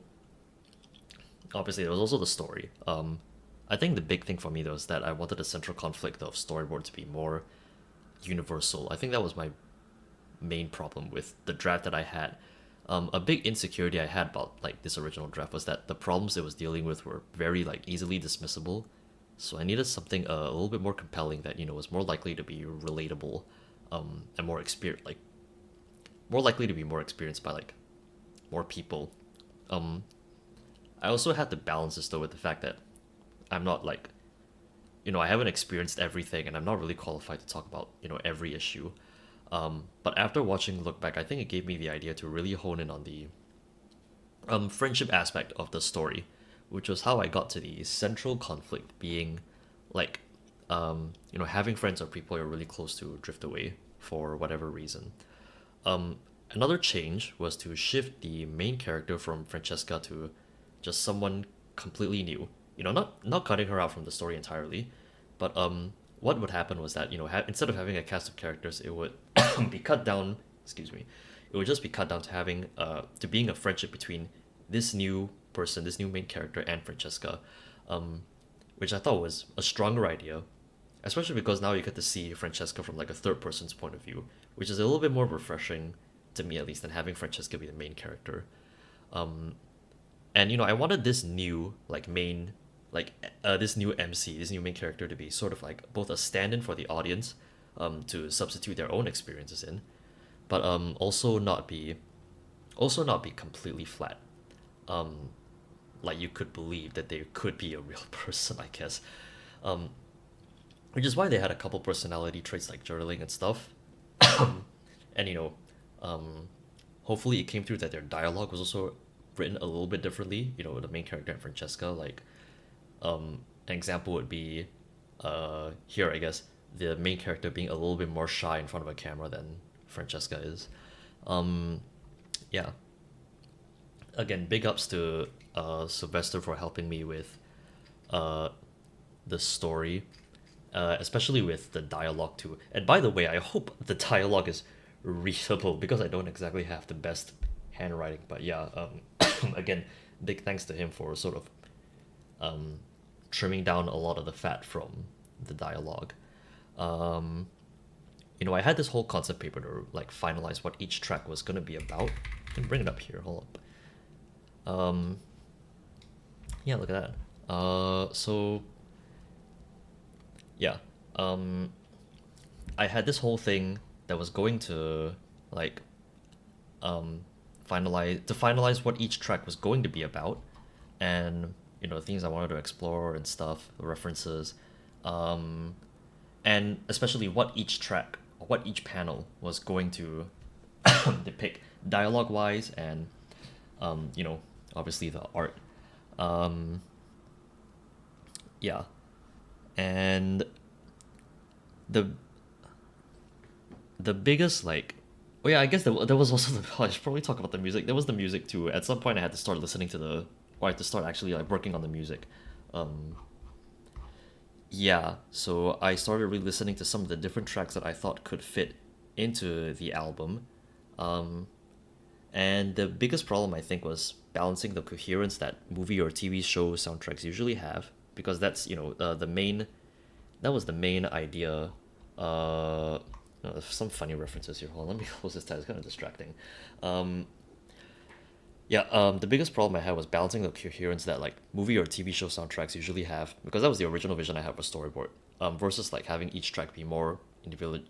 obviously, there was also the story. I think the big thing for me though is that I wanted the central conflict of Storyboard to be more universal. I think that was my main problem with the draft that I had. A big insecurity I had about like this original draft was that the problems it was dealing with were very like easily dismissible. So I needed something a little bit more compelling that was more likely to be relatable, and more likely to be more experienced by like more people. Um, I also had to balance this though with the fact that I'm not like I haven't experienced everything and I'm not really qualified to talk about every issue. But after watching Look Back, I think it gave me the idea to really hone in on the friendship aspect of the story, which was how I got to the central conflict being like having friends or people you're really close to drift away for whatever reason. Another change was to shift the main character from Francesca to just someone completely new. Not cutting her out from the story entirely, but what would happen was that instead of having a cast of characters, it would be cut down. Excuse me. It would just be cut down to having to being a friendship between this new person, this new main character, and Francesca, um, which I thought was a stronger idea, especially because now you get to see Francesca from like a third person's point of view, which is a little bit more refreshing to me at least than having Francesca be the main character. Um, and I wanted this new like main like this new MC, this new main character to be sort of like both a stand-in for the audience, to substitute their own experiences in, but also not be completely flat. Um, like you could believe that they could be a real person, I guess. Um, which is why they had a couple personality traits like journaling and stuff. And um, hopefully it came through that their dialogue was also written a little bit differently. The main character and Francesca, like an example would be here I guess the main character being a little bit more shy in front of a camera than Francesca is. Um, yeah. Again, big ups to Sylvester for helping me with uh, the story, especially with the dialogue too. And by the way, I hope the dialogue is readable because I don't exactly have the best handwriting. But yeah, again, big thanks to him for sort of um, trimming down a lot of the fat from the dialogue. Um, I had this whole concept paper to like finalize what each track was gonna be about. I can bring it up here. Hold up. Um, yeah, look at that. So yeah, um, I had this whole thing that was going to like um finalize what each track was going to be about, and things I wanted to explore and stuff, the references, um, and especially what each panel was going to depict dialogue wise, and obviously the art. Um, yeah, and the the biggest like oh yeah, I guess there was also I should probably talk about the music. There was the music too. At some point I had to start listening to the or I had to start actually like working on the music. um Yeah, so I started re-listening to some of the different tracks that I thought could fit into the album. Um, and the biggest problem I think was balancing the coherence that movie or TV show soundtracks usually have, because that's, the main, that was the main idea. Some funny references here. Hold on, let me close this tab. It's kind of distracting. Um, Yeah, the biggest problem I had was balancing the coherence that like movie or TV show soundtracks usually have, because that was the original vision I had for Storyboard, versus like having each track be more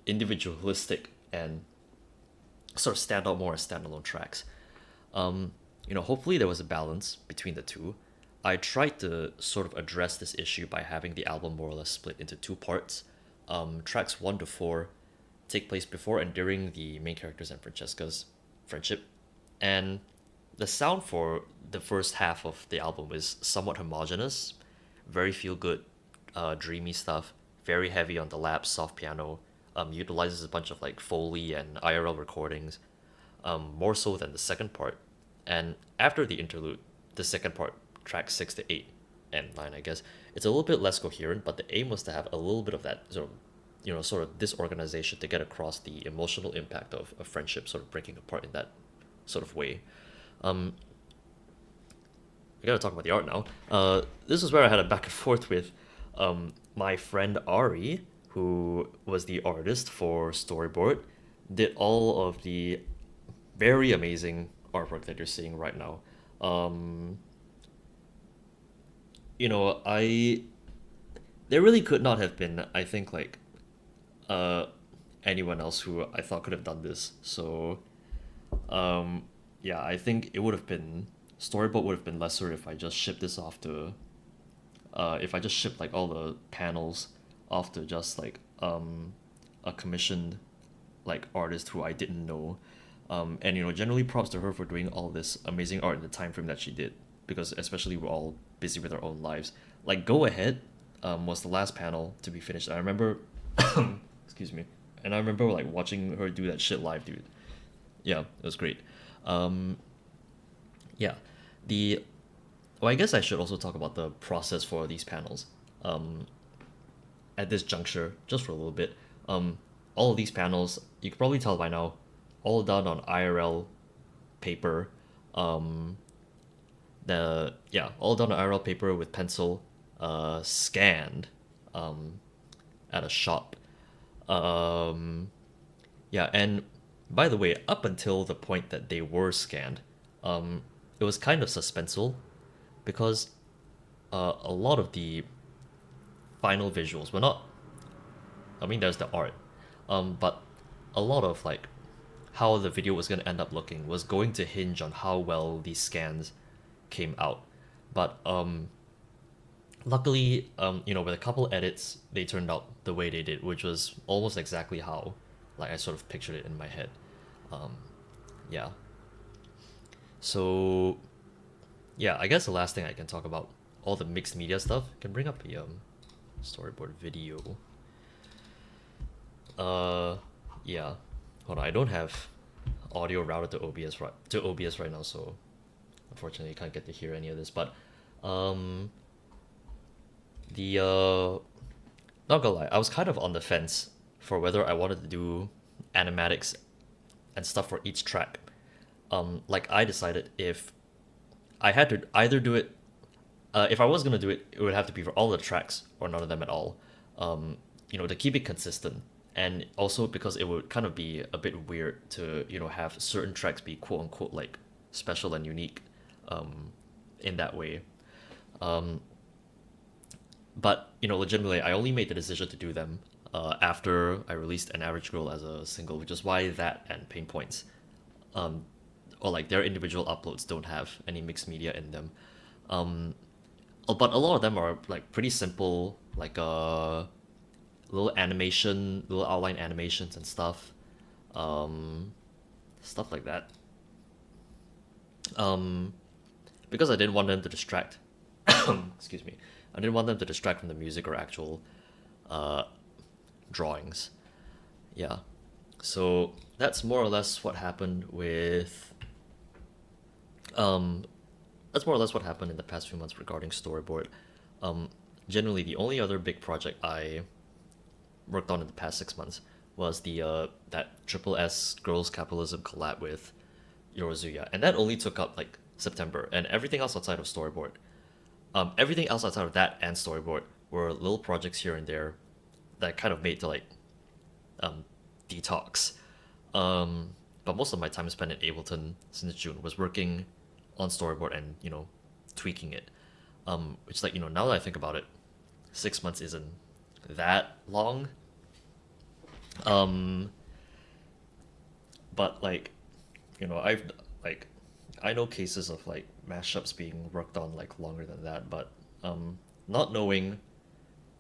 individualistic and sort of stand out more as standalone tracks. Hopefully there was a balance between the two. I tried to sort of address this issue by having the album more or less split into two parts. Tracks 1 to 4 take place before and during the main characters and Francesca's friendship, and the sound for the first half of the album is somewhat homogeneous, very feel good, dreamy stuff, very heavy on the lap, soft piano, utilizes a bunch of like Foley and IRL recordings, more so than the second part. And after the interlude, the second part, track 6 to 8 and 9, I guess, it's a little bit less coherent, but the aim was to have a little bit of that sort of disorganization to get across the emotional impact of a friendship sort of breaking apart in that sort of way. Um, I gotta talk about the art now. This is where I had a back and forth with my friend Ari, who was the artist for Storyboard, did all of the very amazing artwork that you're seeing right now. Um, I there really could not have been, I think, like uh anyone else who I thought could have done this. So um, yeah, I think it would have been Storyboard would have been lesser if I just shipped this off to if I just shipped like all the panels off to just like a commissioned like artist who I didn't know. And generally props to her for doing all this amazing art in the time frame that she did, because especially we're all busy with our own lives. Like Go Ahead was the last panel to be finished. I remember excuse me. And I remember like watching her do that shit live, dude. Yeah, it was great. Um, yeah, the well, I guess I should also talk about the process for these panels. Um, at this juncture, just for a little bit, um, all of these panels, you can probably tell by now, all done on IRL paper. Um, all done on IRL paper with pencil, scanned, um, at a shop. Um, yeah, and by the way, up until the point that they were scanned, it was kind of suspenseful, because a lot of the final visuals were not. I mean, there's the art, but a lot of like how the video was going to end up looking was going to hinge on how well these scans came out. But luckily, with a couple edits, they turned out the way they did, which was almost exactly how, like, I sort of pictured it in my head. Um, yeah. So yeah, I guess the last thing I can talk about, all the mixed media stuff. I can bring up the storyboard video. Uh, yeah. Hold on, I don't have audio routed to OBS right now, so unfortunately you can't get to hear any of this. But um, the not gonna lie, I was kind of on the fence for whether I wanted to do animatics and stuff for each track. Like I decided if I had to either do it, if I was gonna do it, it would have to be for all the tracks or none of them at all. To keep it consistent, and also because it would kind of be a bit weird to have certain tracks be quote unquote like special and unique, in that way. Um, but legitimately, I only made the decision to do them after I released An Average Girl as a single, which is why that and Pain Points, um, or like their individual uploads don't have any mixed media in them. Um, but a lot of them are like pretty simple, like little outline animations and stuff, um, stuff like that. Um, because I didn't want them to distract. Excuse me. I didn't want them to distract from the music or actual uh, drawings. Yeah. So that's more or less what happened with. Um, that's more or less what happened in the past few months regarding storyboard. Um, generally the only other big project I worked on in the past 6 months was the that triple S Girls Capitalism collab with Yorozuya, and that only took up like September, and everything else outside of Storyboard, everything else outside of that and Storyboard were little projects here and there that I kind of made to like um, detox. But most of my time spent in Ableton since June was working on Storyboard and tweaking it. Which like now that I think about it, 6 months isn't that long. Um, but like I've like I know cases of like mashups being worked on like longer than that, but not knowing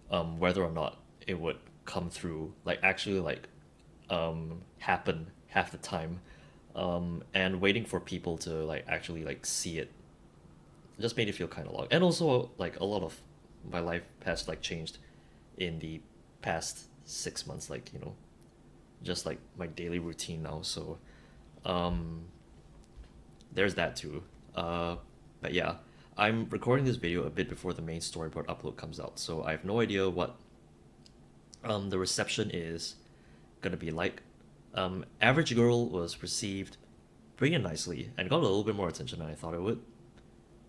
whether or not it would come through like actually like happen half the time, and waiting for people to like actually like see it just made it feel kind of long. And also like a lot of my life has like changed in the past 6 months, like just like my daily routine now. So um there's that too. But yeah, I'm recording this video a bit before the main storyboard upload comes out, so I have no idea what the reception is gonna be like. Average Girl was received pretty nicely and got a little bit more attention than I thought it would.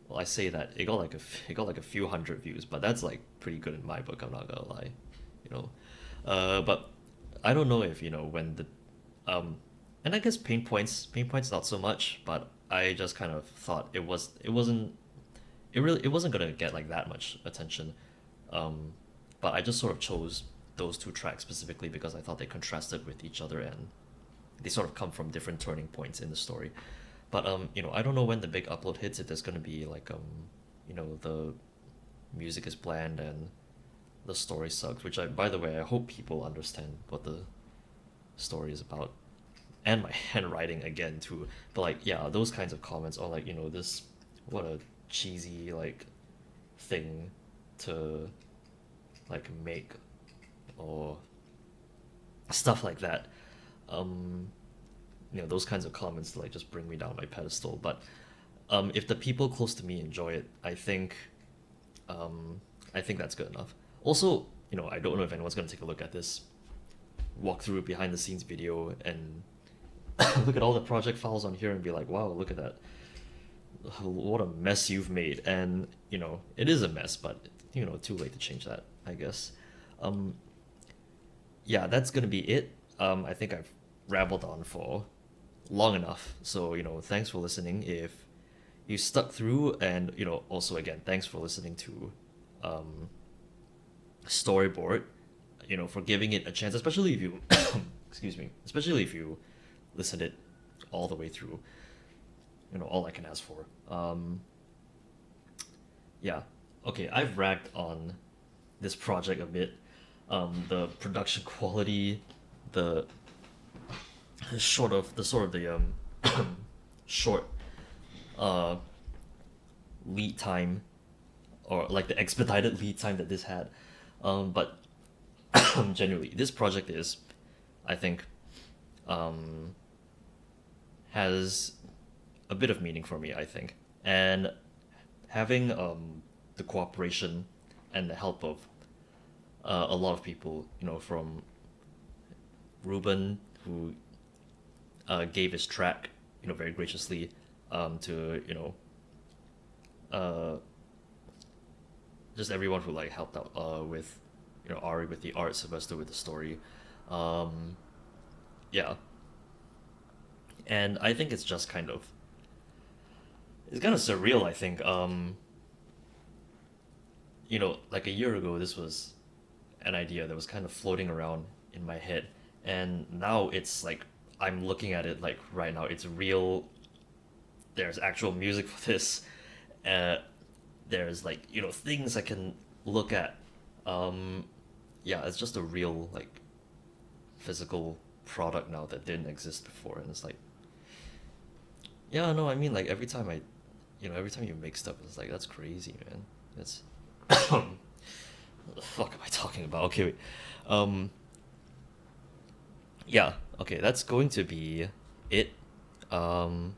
Well, I say that it got like it got like a few hundred views, but that's like pretty good in my book. I'm not gonna lie, you know. But I don't know if when the um, and I guess pain points not so much, but I just kind of thought it wasn't gonna get like that much attention. Um, but I just sort of chose those two tracks specifically because I thought they contrasted with each other and they sort of come from different turning points in the story. But I don't know when the big upload hits, if there's gonna be like the music is bland and the story sucks, which by the way, I hope people understand what the story is about. And my handwriting again too. But like yeah, those kinds of comments are like, this what a cheesy like thing to like make or stuff like that. Um those kinds of comments like just bring me down my pedestal. But if the people close to me enjoy it, I think that's good enough. Also, I don't know if anyone's gonna take a look at this walkthrough behind the scenes video and look at all the project files on here and be like, wow, look at that. What a mess you've made. And, it is a mess, but, too late to change that, I guess. Um, yeah, that's gonna be it. I think I've rambled on for long enough. So, thanks for listening. If you stuck through, and, also again, thanks for listening to um, Storyboard, for giving it a chance, especially if you, excuse me, especially if you listened it all the way through. All I can ask for. Yeah. Okay, I've ragged on this project a bit. The production quality, the the short uh lead time, or like the expedited lead time that this had. But generally, this project is, I think, um, has a bit of meaning for me, I think. And having the cooperation and the help of a lot of people, from Ruben, who gave his track, very graciously, to, uh, just everyone who like helped out with, Ari with the art, Sylvester with the story. Um, yeah. And I think it's kind of surreal, I think. Like a year ago, this was an idea that was kind of floating around in my head, and now it's like I'm looking at it like right now. It's real. There's actual music for this. Uh, there's like things I can look at. Um, yeah, it's just a real like physical product now that didn't exist before, and it's like yeah, no, I mean like every time you make stuff, it's like that's crazy, man. It's what the fuck am I talking about? Okay, wait. Um, yeah, okay, that's going to be it. Um,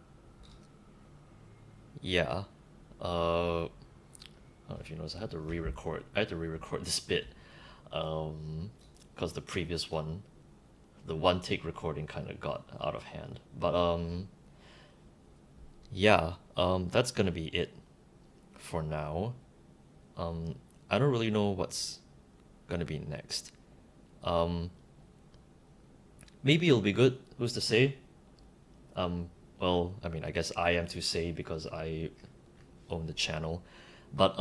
yeah. Uh, don't know if you noticed, I had to re-record. I had to re-record this bit, because the previous one, the one take recording kind of got out of hand. But yeah, that's gonna be it for now. I don't really know what's gonna be next. Um, Maybe it'll be good. Who's to say? Well, I mean, I guess I am to say because I own the channel. But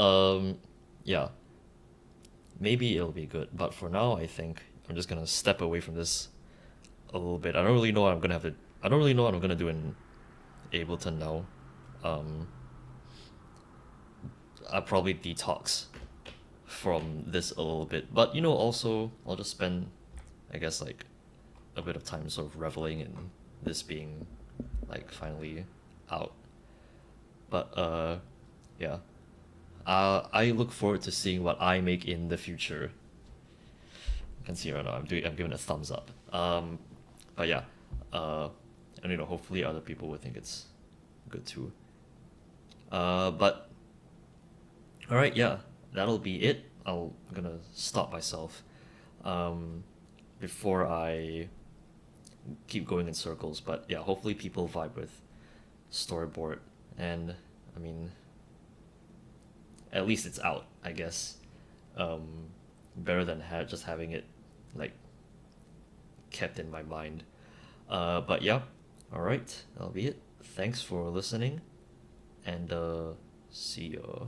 yeah, maybe it'll be good. But for now, I think I'm just gonna step away from this a little bit. I don't really know what I'm gonna have to. I don't really know what I'm gonna do in Ableton now. Um, I'll probably detox from this a little bit. But also I'll just spend, I guess, like a bit of time sort of reveling in this being like finally out. But yeah. I look forward to seeing what I make in the future. You can see right now I'm giving a thumbs up. But yeah. And hopefully other people would think it's good too. But all right, yeah, that'll be it. I'm gonna stop myself before I keep going in circles. But yeah, hopefully people vibe with Storyboard, and I mean, at least it's out, I guess. Better than just having it like kept in my mind. But yeah, all right, that'll be it. Thanks for listening, and see ya.